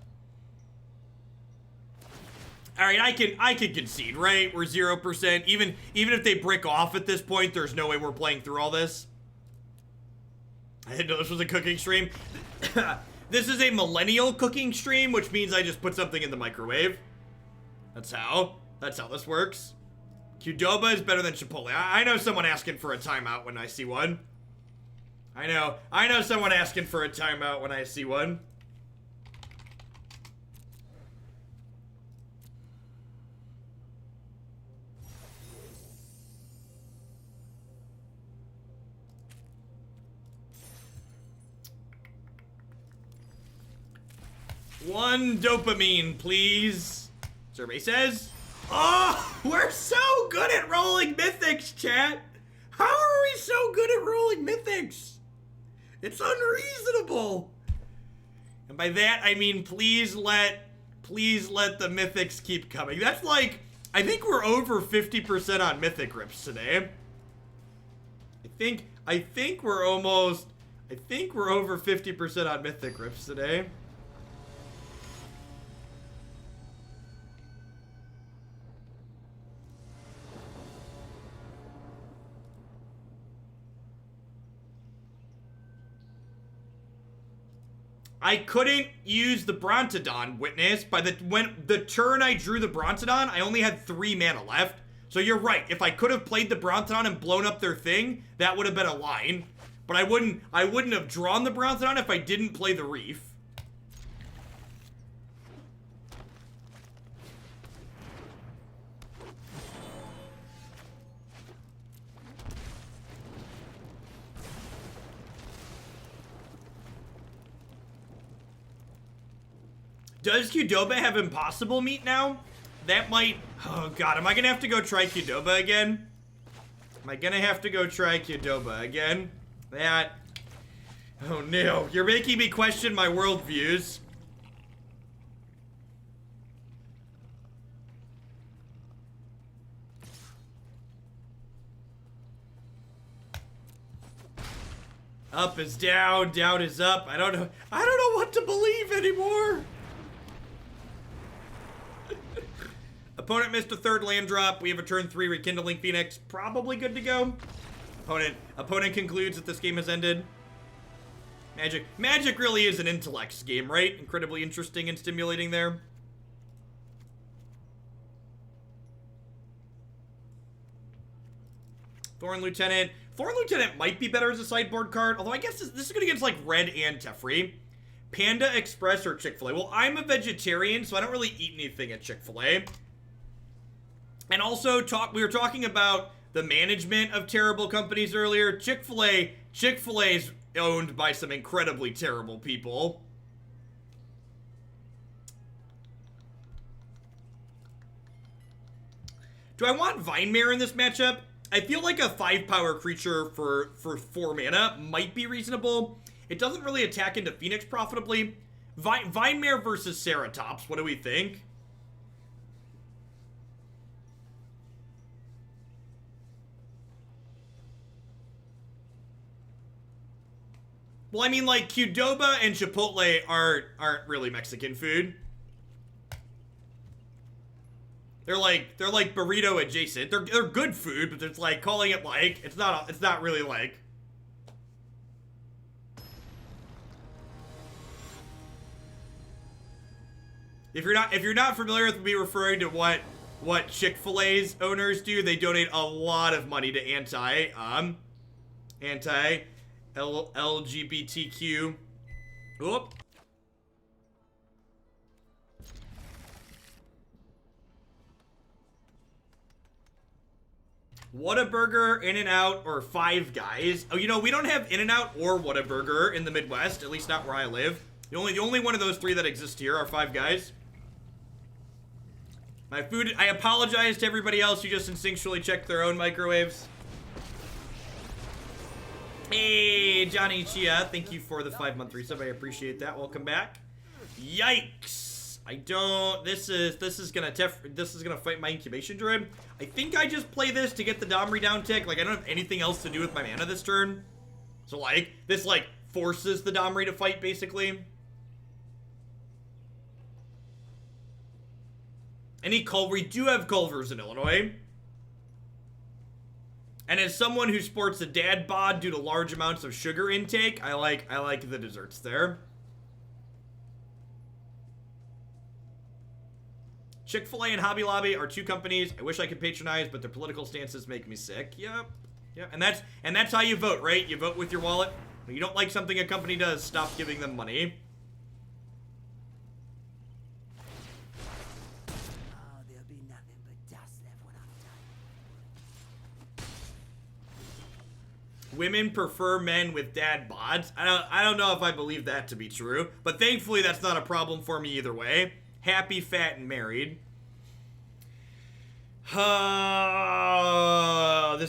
All right, I can concede, right? We're 0%. Even if they brick off at this point, there's no way we're playing through all this. I didn't know this was a cooking stream. This is a millennial cooking stream, which means I just put something in the microwave. That's how this works. Qdoba is better than Chipotle. I know someone asking for a timeout when I see one. I know someone asking for a timeout when I see one. One dopamine, please. Survey says. Oh, we're so good at rolling mythics, chat. How are we so good at rolling mythics? It's unreasonable. And by that, I mean, please let the mythics keep coming. That's like, I think we're over 50% on mythic rips today. I think we're over 50% on mythic rips today. I couldn't use the Brontodon, Witness. When the turn I drew the Brontodon, I only had 3 mana left. So you're right. If I could have played the Brontodon and blown up their thing, that would have been a line. But I wouldn't have drawn the Brontodon if I didn't play the Reef. Does Qdoba have impossible meat now? That might... Oh, God. Am I going to have to go try Qdoba again? Am I going to have to go try Qdoba again? That... Oh, no. You're making me question my worldviews. Up is down. Down is up. I don't know what to believe anymore. Opponent missed a 3rd land drop. We have a turn 3 Rekindling Phoenix. Probably good to go. Opponent concludes that this game has ended. Magic really is an intellects game, right? Incredibly interesting and stimulating there. Thorn Lieutenant. Thorn Lieutenant might be better as a sideboard card, although I guess this is good against like Red and Teferi. Panda Express or Chick-fil-A? Well, I'm a vegetarian, so I don't really eat anything at Chick-fil-A. And also, we were talking about the management of terrible companies earlier. Chick-fil-A's owned by some incredibly terrible people. Do I want Vine Mare in this matchup? I feel like a 5-power creature for 4 mana might be reasonable. It doesn't really attack into Phoenix profitably. Vine Mare versus Ceratops, what do we think? Well, I mean, like, Qdoba and Chipotle aren't really Mexican food. They're like burrito adjacent. They're good food, but it's like calling it like it's not really like. If you're not familiar with me referring to what Chick-fil-A's owners do, they donate a lot of money to anti LGBTQ. Oop. Whataburger, In-N-Out, or Five Guys. Oh, you know, we don't have In-N-Out or Whataburger in the Midwest, at least not where I live. The only one of those 3 that exist here are Five Guys. My food, I apologize to everybody else who just instinctually checked their own microwaves. Hey, Johnny Chia, thank you for the 5-month resub. I appreciate that. Welcome back. Yikes! I don't. This is gonna fight my Incubation Druid. I think I just play this to get the Domri down tick. Like I don't have anything else to do with my mana this turn. So, like, this, like, forces the Domri to fight, basically. We do have Culvers in Illinois. And as someone who sports a dad bod due to large amounts of sugar intake, I like the desserts there. Chick-fil-A and Hobby Lobby are 2 companies I wish I could patronize, but their political stances make me sick. Yep. Yep. And that's how you vote, right? You vote with your wallet. When you don't like something a company does, stop giving them money. Oh, there'll be nothing but dust left when I'm done. Women prefer men with dad bods. I don't know if I believe that to be true, but thankfully that's not a problem for me either way. Happy, fat, and married. This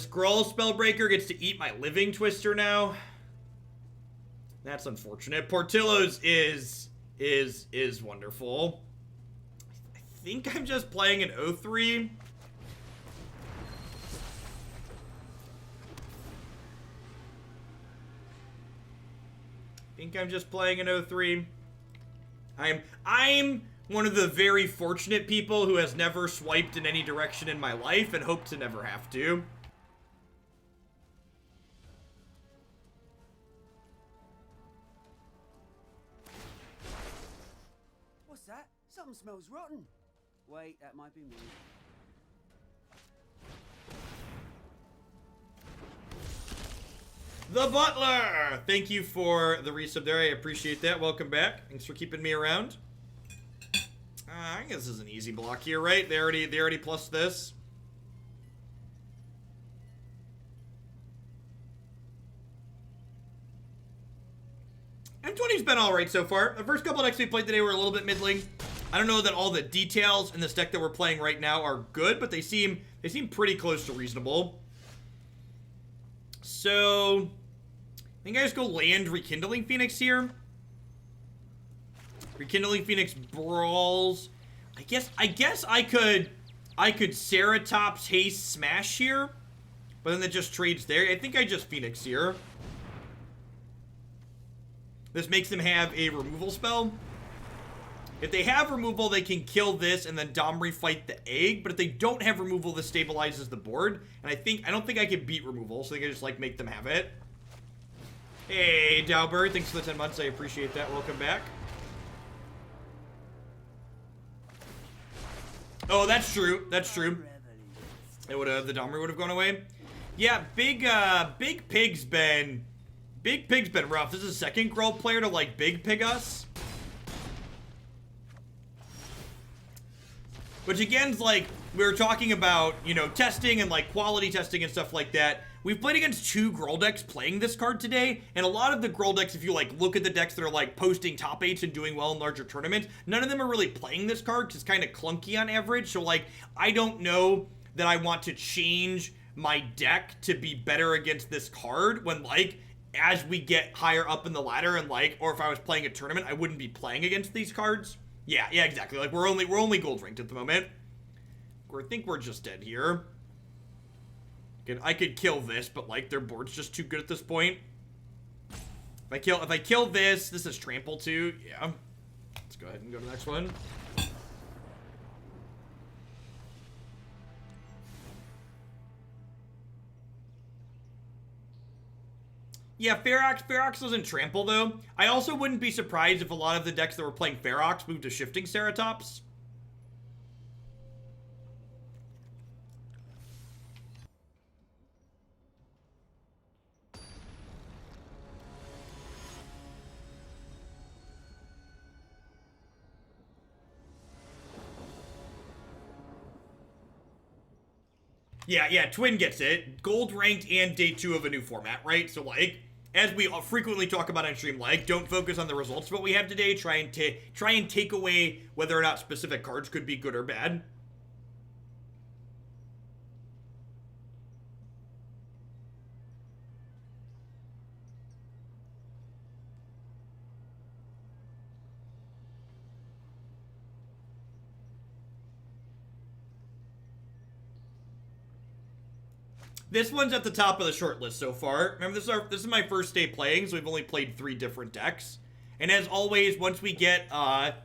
Gruul Spellbreaker gets to eat my Living Twister now. That's unfortunate. Portillo's is wonderful. I think I'm just playing an 0-3. I'm one of the very fortunate people who has never swiped in any direction in my life and hope to never have to. What's that? Something smells rotten. Wait, that might be me. The Butler! Thank you for the resub there. I appreciate that. Welcome back. Thanks for keeping me around. I guess this is an easy block here, right? They already plus this. M20's been alright so far. The first couple decks we played today were a little bit middling. I don't know that all the details in this deck that we're playing right now are good, but they seem pretty close to reasonable. So, I think I just go land Rekindling Phoenix here. Rekindling Phoenix brawls. I guess I could Ceratops haste smash here, but then it just trades there. I think I just Phoenix here. This makes them have a removal spell. If they have removal, they can kill this and then Domri fight the egg. But if they don't have removal, this stabilizes the board. And I don't think I can beat removal, so I think I just like make them have it. Hey, Dowbird, thanks for the 10 months. I appreciate that. Welcome back. Oh, that's true. That's true. The Domri would have gone away. Yeah, Big Pig's been rough. This is the second Gruul player to like Big Pig us. Which again is like, we were talking about, you know, testing and like quality testing and stuff like that. We've played against 2 Gruul decks playing this card today, and a lot of the Gruul decks, if you like look at the decks that are like posting top 8s and doing well in larger tournaments, none of them are really playing this card because it's kind of clunky on average. So like, I don't know that I want to change my deck to be better against this card when like, as we get higher up in the ladder and like, or if I was playing a tournament, I wouldn't be playing against these cards. Yeah, exactly. Like we're only gold ranked at the moment. I think we're just dead here. I could kill this, but like their board's just too good at this point. If I kill this is trample too. Yeah. Let's go ahead and go to the next one. Yeah, Ferox doesn't trample though. I also wouldn't be surprised if a lot of the decks that were playing Ferox moved to Shifting Ceratops. Yeah, Twin gets it. Gold ranked and day 2 of a new format, right? So like, as we frequently talk about on stream, like, don't focus on the results of what we have today. Try and take away whether or not specific cards could be good or bad. This one's at the top of the short list so far. Remember, this is my first day playing, so we've only played 3 different decks. And as always, once we get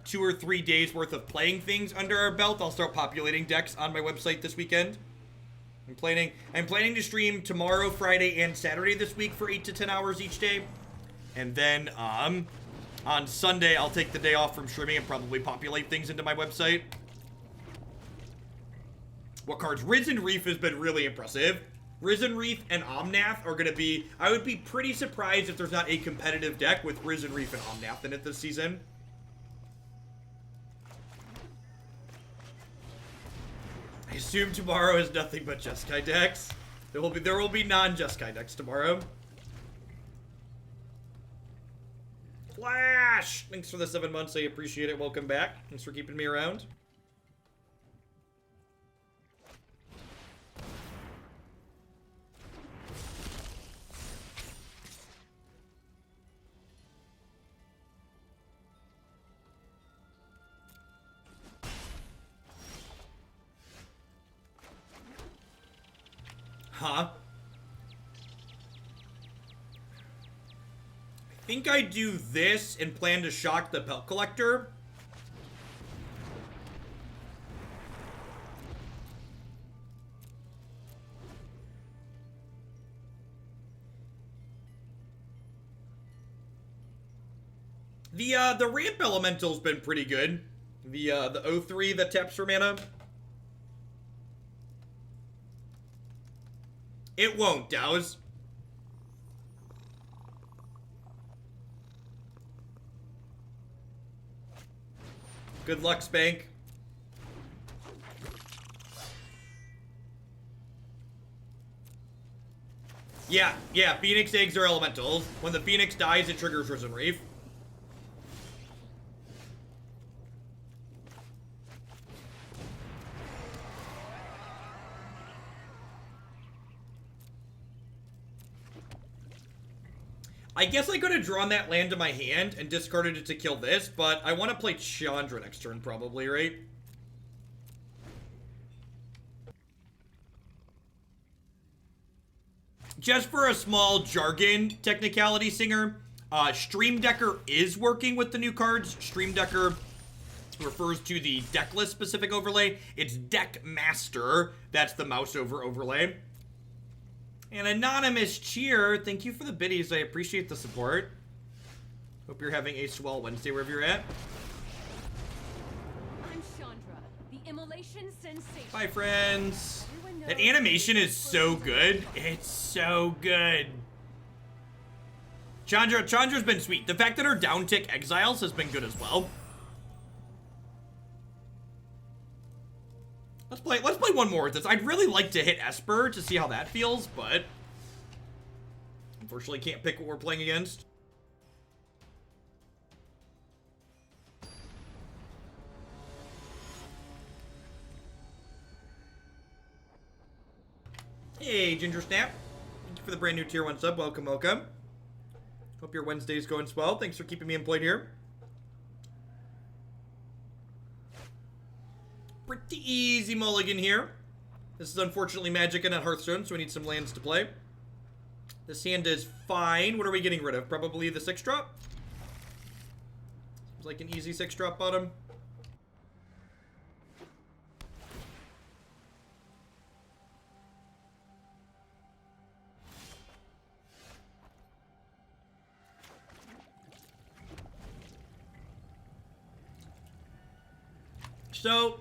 2 or 3 days worth of playing things under our belt, I'll start populating decks on my website this weekend. I'm planning to stream tomorrow, Friday, and Saturday this week for 8 to 10 hours each day. And then on Sunday, I'll take the day off from streaming and probably populate things into my website. What cards? Risen Reef has been really impressive. Risen Reef and Omnath are going to be... I would be pretty surprised if there's not a competitive deck with Risen Reef and Omnath in it this season. I assume tomorrow is nothing but Jeskai decks. There will be non-Jeskai decks tomorrow. Flash! Thanks for the 7 months. I appreciate it. Welcome back. Thanks for keeping me around. Huh? I think I do this and plan to shock the Pelt Collector. The ramp elemental's been pretty good. The 0-3 that taps for mana. It won't, Dows. Good luck, Spank. Yeah, Phoenix eggs are elementals. When the Phoenix dies, it triggers Risen Reef. I guess I could have drawn that land to my hand and discarded it to kill this, but I want to play Chandra next turn probably, right? Just for a small jargon technicality, Singer, Stream Decker is working with the new cards. Stream Decker refers to the deck list specific overlay. It's Deck Master. That's the mouse over overlay. And Anonymous Cheer, thank you for the biddies. I appreciate the support. Hope you're having a swell Wednesday wherever you're at. I'm Chandra, the immolation sensation. Bye, friends. That animation is so good. It's so good. Chandra's been sweet. The fact that her down tick exiles has been good as well. Let's play one more with this. I'd really like to hit Esper to see how that feels, but unfortunately can't pick what we're playing against. Hey, Ginger Snap. Thank you for the brand new tier 1 sub. Welcome, welcome. Hope your Wednesday's going swell. Thanks for keeping me employed here. Pretty easy mulligan here. This is unfortunately Magic and not Hearthstone, so we need some lands to play. This hand is fine. What are we getting rid of? Probably the 6-drop? Seems like an easy 6-drop bottom. So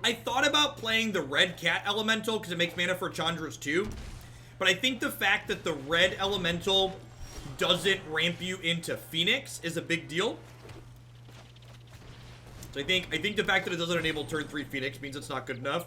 I thought about playing the red cat elemental because it makes mana for Chandra's too. But I think the fact that the red elemental doesn't ramp you into Phoenix is a big deal. So I think the fact that it doesn't enable turn 3 Phoenix means it's not good enough.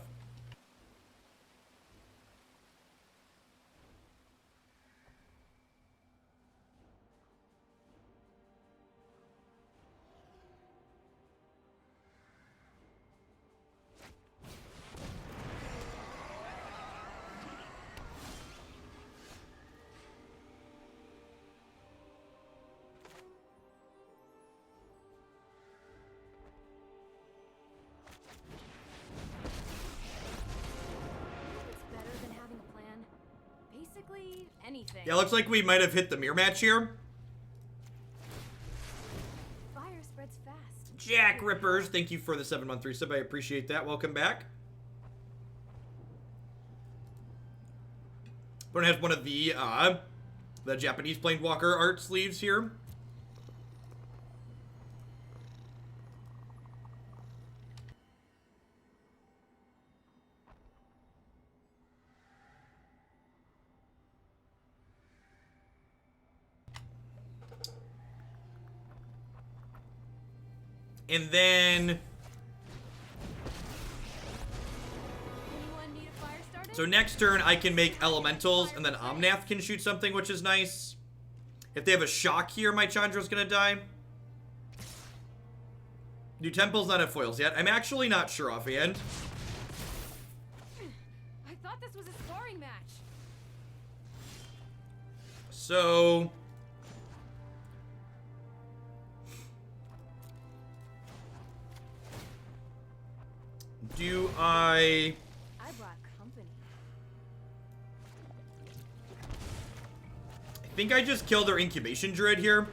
Basically anything. Yeah, looks like we might have hit the mirror match here. Fire spreads fast. Jack Rippers, thank you for the 7-month resub. I appreciate that. Welcome back. One has one of the Japanese Planewalker art sleeves here. And then, Anyone need a fire started? so next turn I can make elementals, and then Omnath can shoot something, which is nice. If they have a shock here, my Chandra's gonna die. Do temples not have foils yet? I'm actually not sure offhand. I thought this was a sparring match. So, do I brought company. think I just killed their Incubation Druid here.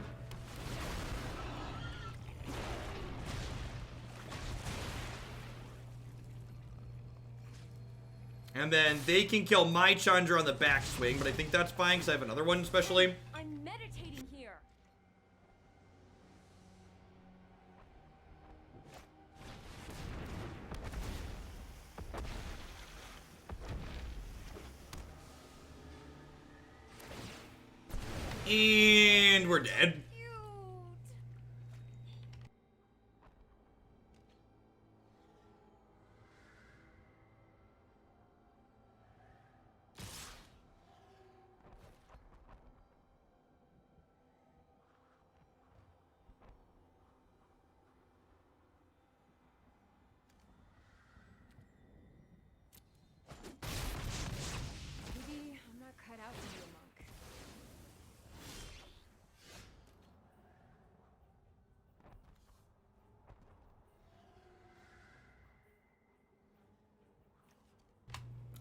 And then they can kill my Chandra on the backswing, but I think that's fine because I have another one especially. I'm meditating here. And we're dead. Cute. Maybe I'm not cut out to be a monk.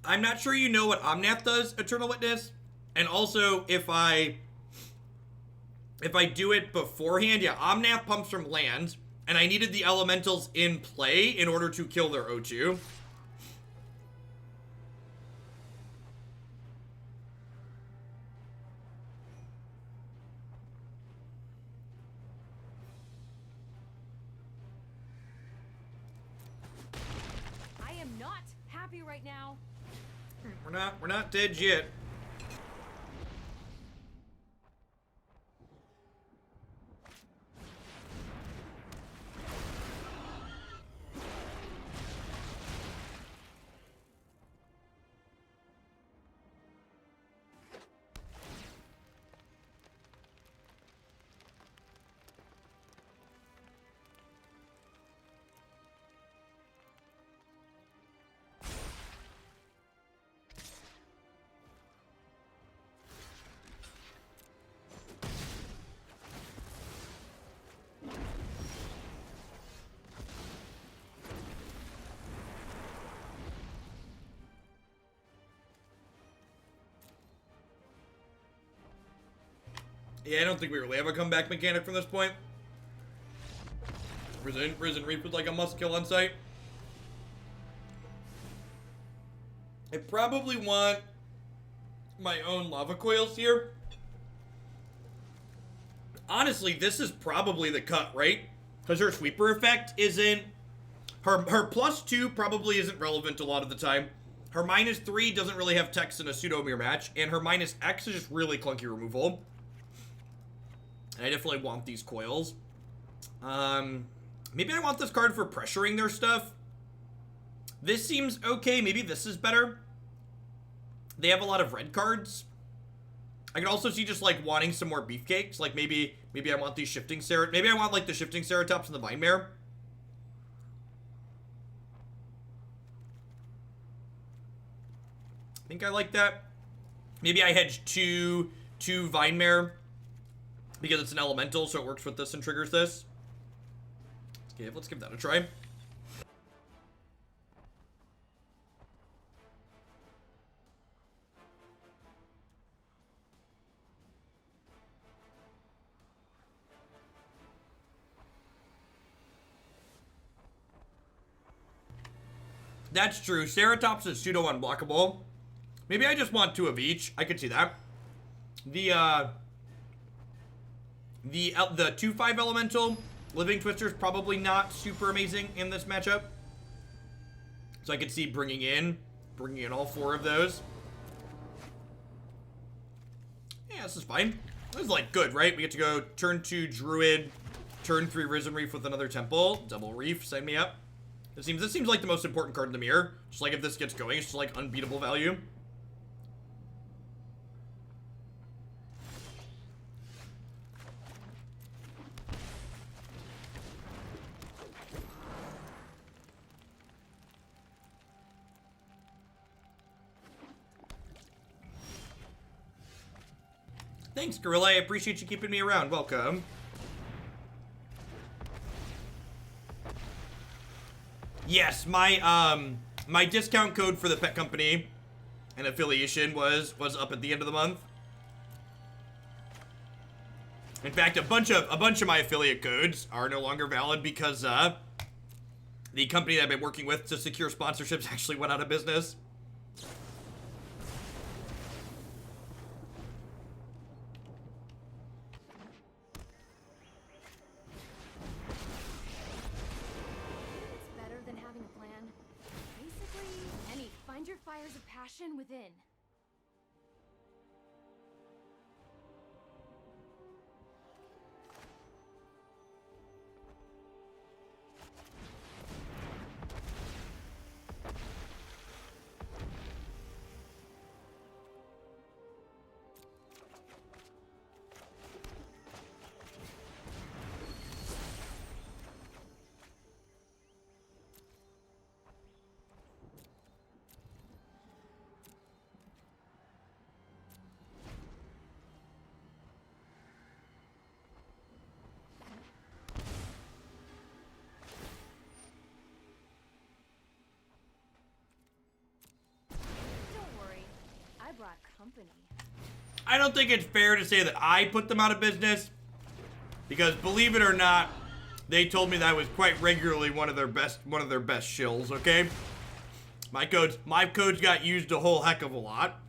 I'm not sure you know what Omnath does, Eternal Witness. And also, if I do it beforehand, yeah, Omnath pumps from land, and I needed the elementals in play in order to kill their O2. I am not happy right now. We're not dead yet. Yeah, I don't think we really have a comeback mechanic from this point. Risen Reef with like a must kill on sight. I probably want my own Lava Coils here. Honestly, this is probably the cut, right? Because her sweeper effect isn't... Her +2 probably isn't relevant a lot of the time. Her -3 doesn't really have text in a pseudo mirror match. And her -X is just really clunky removal. And I definitely want these coils. Maybe I want this card for pressuring their stuff. This seems okay. Maybe this is better. They have a lot of red cards. I could also see just like wanting some more beefcakes. Like maybe I want these Shifting Ceratops. Maybe I want like the Shifting Ceratops and the Vine Mare. I think I like that. Maybe I hedge two Vine Mare because it's an elemental, so it works with this and triggers this. Let's give that a try. That's true. Ceratops is pseudo unblockable. Maybe I just want 2 of each. I could see that. The 2/5 elemental Living Twister is probably not super amazing in this matchup. So I could see bringing in all 4 of those. Yeah, this is fine. This is like good, right? We get to go turn 2 Druid, turn 3 Risen Reef with another Temple, double Reef. Sign me up. This seems like the most important card in the mirror. Just like if this gets going, it's just like unbeatable value. Thanks, Gorilla. I appreciate you keeping me around. Welcome. Yes, my discount code for the pet company and affiliation was up at the end of the month. In fact, a bunch of my affiliate codes are no longer valid because the company that I've been working with to secure sponsorships actually went out of business. Fires of passion within. Brought company. I don't think it's fair to say that I put them out of business, because believe it or not, they told me that I was quite regularly one of their best shills. Okay, my codes got used a whole heck of a lot.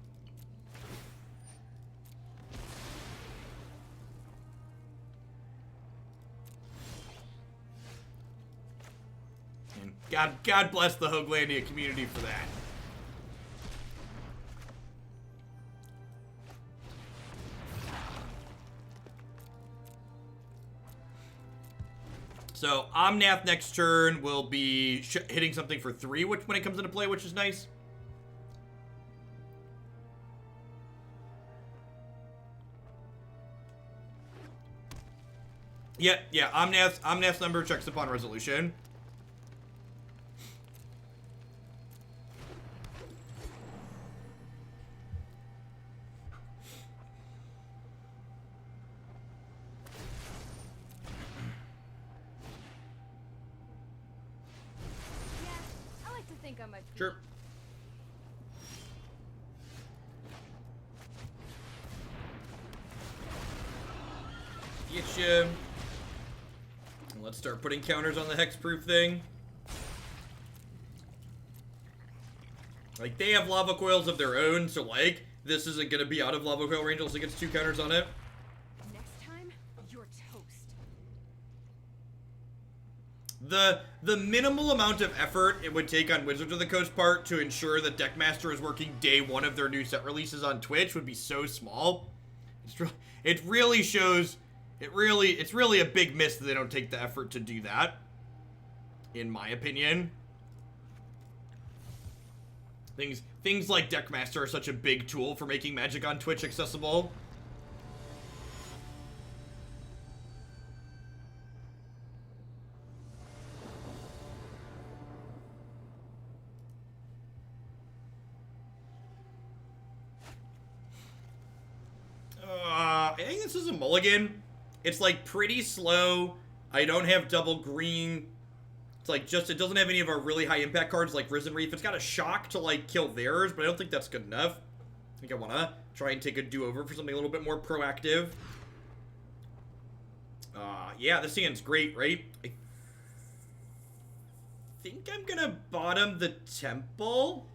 And God bless the Hoaglandia community for that. So, Omnath next turn will be hitting something for 3 when it comes into play, which is nice. Yeah, Omnath's number checks upon resolution. Sure. Getcha. And let's start putting counters on the hexproof thing. Like, they have lava coils of their own, so like, this isn't gonna be out of lava coil range unless it gets 2 counters on it. Next time, you're toast. The minimal amount of effort it would take on Wizards of the Coast part to ensure that Deckmaster is working day 1 of their new set releases on Twitch would be so small. It really shows, it's really a big miss that they don't take the effort to do that, in my opinion. Things like Deckmaster are such a big tool for making Magic on Twitch accessible. I think this is a mulligan. It's like pretty slow. I don't have double green. It's like just, it doesn't have any of our really high impact cards like Risen Reef. It's got a shock to like kill theirs, but I don't think that's good enough. I think I want to try and take a do-over for something a little bit more proactive. Yeah, this hand's great, right? I think I'm gonna bottom the Temple.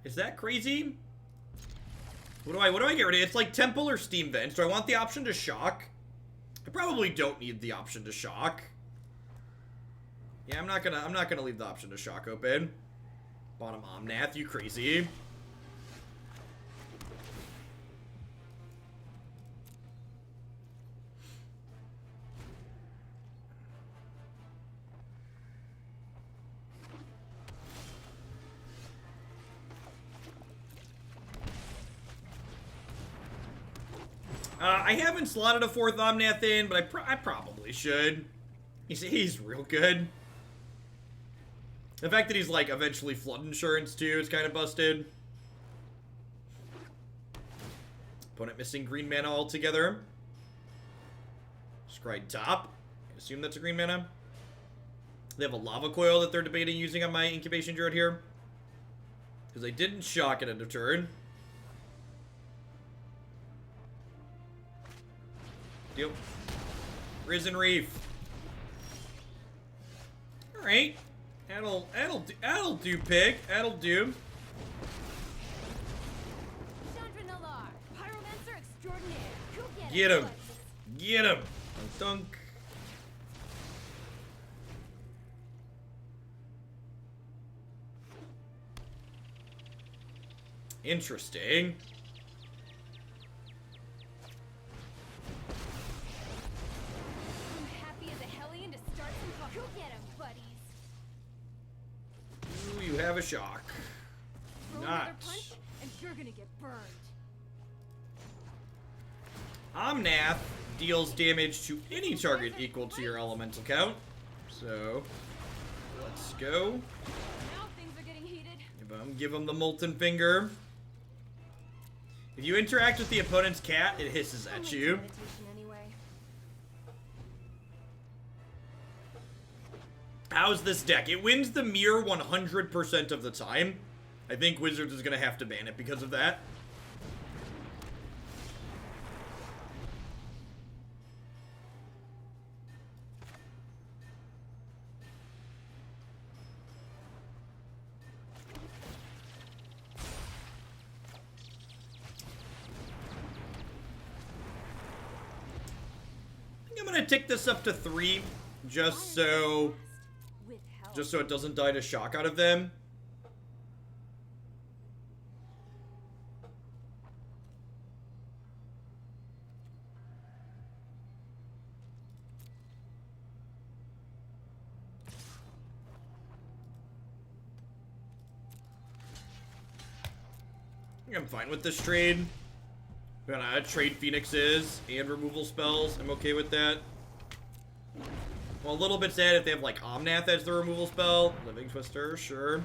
Is that crazy? What do I get rid of? It's like Temple or Steam Vents. Do I want the option to shock? I probably don't need the option to shock. Yeah, I'm not gonna leave the option to shock open. Bottom Omnath, you crazy. I haven't slotted a 4th Omnath in, but I probably should. He's real good. The fact that he's, like, eventually flood insurance, too, is kind of busted. Opponent missing green mana altogether. Scryed top. I assume that's a green mana. They have a Lava Coil that they're debating using on my Incubation Druid here. Because they didn't shock at end of turn. Deal. Risen Reef. Alright. That'll do, pig. That'll do. Chandra, pyromancer extraordinaire. Go Get him. buddies. Get him. Dunk. Interesting. I'm happy as a hellion to start some Go get him, buddies. Ooh, you have a shock. Throw another Not. punch, and you're gonna get burned. Omnath deals damage to any target equal to your elemental count. So, let's go. Now things are getting heated. Give him the Molten Finger. If you interact with the opponent's cat, it hisses at you. Meditation anyway. How's this deck? It wins the mirror 100% of the time. I think Wizards is going to have to ban it because of that. I think I'm going to tick this up to 3 just so With help. it doesn't die to shock out of them. I think I'm fine with this trade. I'm gonna trade Phoenixes and removal spells. I'm okay with that. Well, a little bit sad if they have, like, Omnath as the removal spell. Living Twister, sure.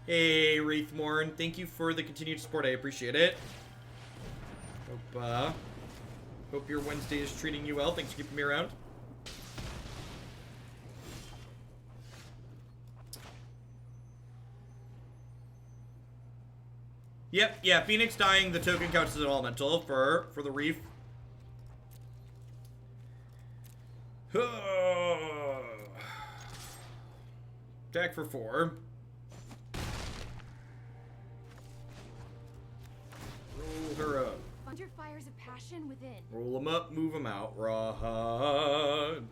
Hey, Wraithmorn. Thank you for the continued support. I appreciate it. Hope your Wednesday is treating you well. Thanks for keeping me around. Yep, yeah, Phoenix dying, the token counts as an elemental for the Reef. Attack for 4. Roll her up. Thunder fires of passion within. Roll them up, move them out. Rod.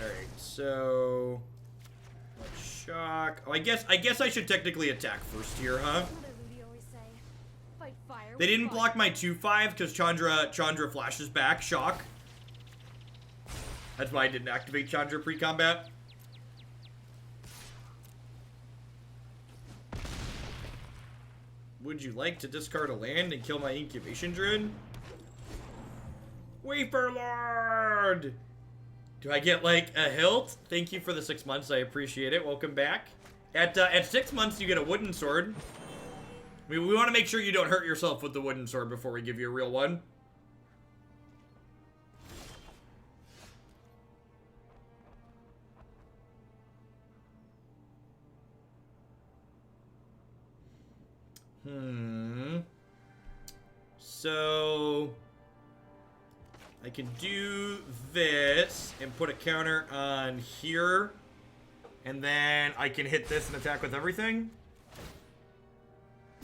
Alright, so let's shock. Oh, I guess I should technically attack first here, huh? What did Ludi always say? Fight fire. They with didn't fire. block my 2/5 because Chandra flashes back. Shock. That's why I didn't activate Chandra pre-combat. Would you like to discard a land and kill my Incubation Druid? Wafer Lord! Do I get, like, a hilt? Thank you for the 6 months. I appreciate it. Welcome back. At 6 months, you get a wooden sword. We want to make sure you don't hurt yourself with the wooden sword before we give you a real one. So I can do this and put a counter on here. And then I can hit this and attack with everything.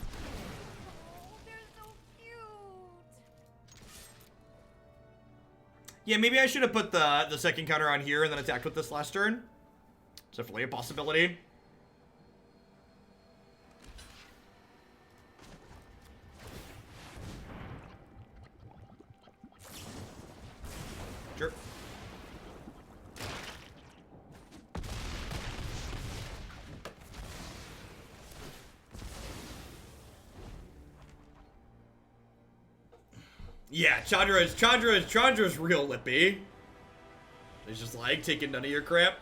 Oh, they're so cute. Yeah, maybe I should have put the second counter on here and then attacked with this last turn. It's definitely a possibility. Sure. Yeah, Chandra's real lippy. He's just like taking none of your crap.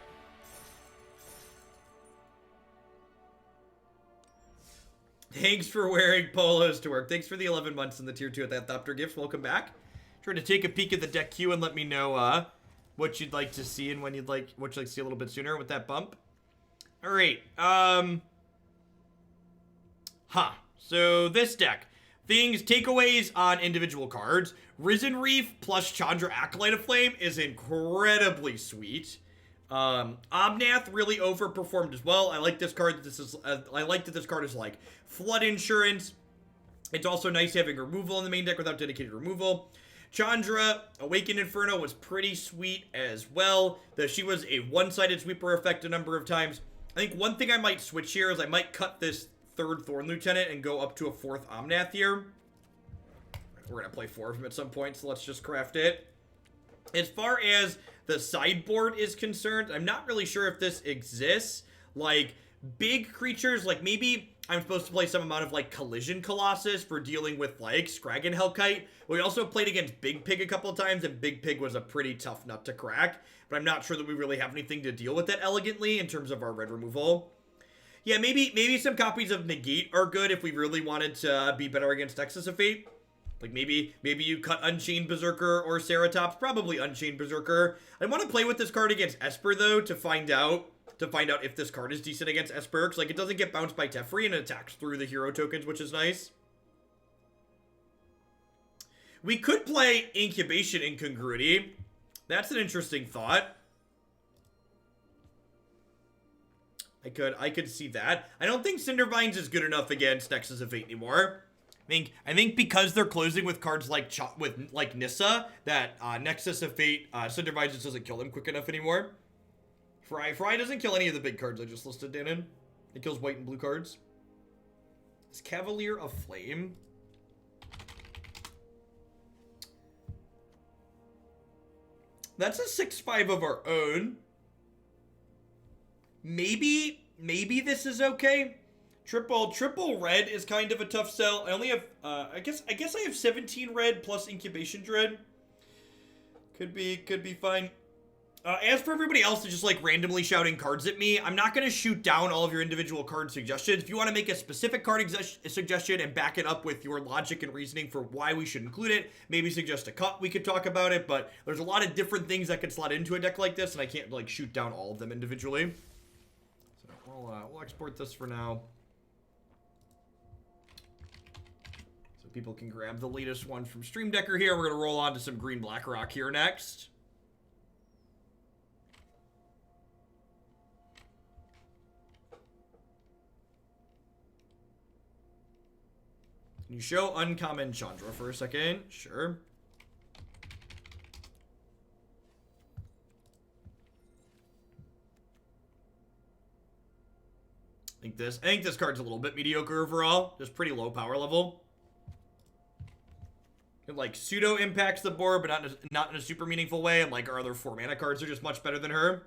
Thanks for wearing polos to work. Thanks for the 11 months in the tier 2 at that Thopter gift. Welcome back. Try to take a peek at the deck queue and let me know what you'd like to see and what you'd like to see a little bit sooner with that bump. All right. So this deck. Things, takeaways on individual cards. Risen Reef plus Chandra Acolyte of Flame is incredibly sweet. Omnath really overperformed as well. I like this card. I like that this card is like flood insurance. It's also nice having removal in the main deck without dedicated removal. Chandra, Awakened Inferno was pretty sweet as well. She was a one-sided sweeper effect a number of times. I think one thing I might switch here is I might cut this third Thorn Lieutenant and go up to a fourth Omnath here. We're going to play 4 of them at some point, so let's just craft it. As far as the sideboard is concerned, I'm not really sure if this exists. Like, big creatures, like maybe I'm supposed to play some amount of, like, Collision Colossus for dealing with, like, Scraggan Hellkite. We also played against Big Pig a couple of times, and Big Pig was a pretty tough nut to crack. But I'm not sure that we really have anything to deal with that elegantly in terms of our red removal. Yeah, maybe some copies of Negate are good if we really wanted to be better against Nexus of Fate. Like, maybe you cut Unchained Berserker or Ceratops. Probably Unchained Berserker. I want to play with this card against Esper, though, to find out if this card is decent against Esper. Because, like, it doesn't get bounced by Teferi and it attacks through the hero tokens, which is nice. We could play Incubation Incongruity. That's an interesting thought. I could see that. I don't think Cindervines is good enough against Nexus of Fate anymore. I think because they're closing with cards like Nissa, that Nexus of Fate, Cindervines just doesn't kill them quick enough anymore. Fry doesn't kill any of the big cards I just listed, Danon. It kills white and blue cards. Is Cavalier of Flame? That's a 6/5 of our own. Maybe this is okay. Triple red is kind of a tough sell. I only have, I guess I have 17 red plus Incubation Druid. Could be fine. As for everybody else that's just like randomly shouting cards at me, I'm not going to shoot down all of your individual card suggestions. If you want to make a specific card suggestion and back it up with your logic and reasoning for why we should include it, maybe suggest a cut, we could talk about it, but there's a lot of different things that could slot into a deck like this, and I can't like shoot down all of them individually. So we'll export this for now. So people can grab the latest one from Stream Decker here. We're going to roll on to some green Blackrock here next. Can you show uncommon Chandra for a second? Sure. I think this card's a little bit mediocre overall. Just pretty low power level. It like pseudo impacts the board, but not in a super meaningful way. And like our other 4 mana cards are just much better than her.